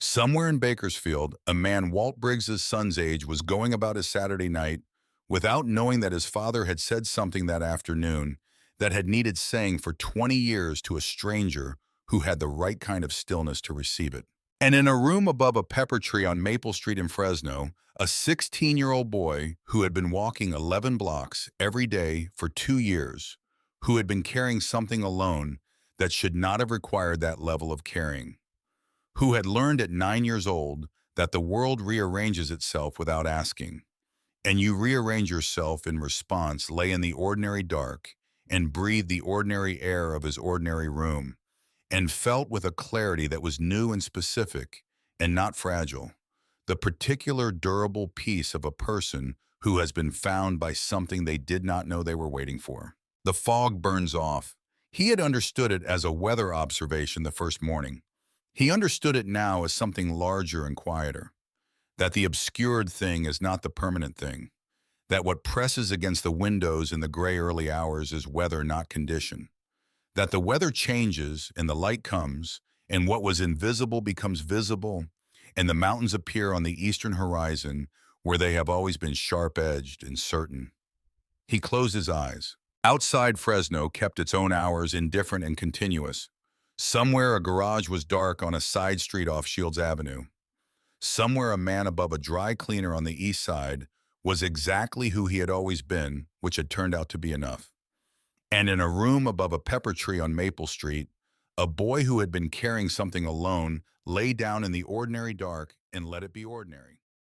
Somewhere in Bakersfield, a man Walt Briggs's son's age was going about his Saturday night without knowing that his father had said something that afternoon that had needed saying for 20 years to a stranger who had the right kind of stillness to receive it. And in a room above a pepper tree on Maple Street in Fresno, a 16-year-old boy who had been walking 11 blocks every day for 2 years, who had been carrying something alone that should not have required that level of carrying, who had learned at 9 years old that the world rearranges itself without asking, and you rearrange yourself in response, lay in the ordinary dark, and breathe the ordinary air of his ordinary room, and felt with a clarity that was new and specific, and not fragile, the particular durable peace of a person who has been found by something they did not know they were waiting for. The fog burns off. He had understood it as a weather observation the first morning. He understood it now as something larger and quieter, that the obscured thing is not the permanent thing, that what presses against the windows in the gray early hours is weather, not condition, that the weather changes and the light comes, and what was invisible becomes visible, and the mountains appear on the eastern horizon where they have always been sharp-edged and certain. He closed his eyes. Outside Fresno kept its own hours indifferent and continuous. Somewhere a garage was dark on a side street off Shields Avenue. Somewhere a man above a dry cleaner on the east side was exactly who he had always been, which had turned out to be enough. And in a room above a pepper tree on Maple Street, a boy who had been carrying something alone lay down in the ordinary dark and let it be ordinary.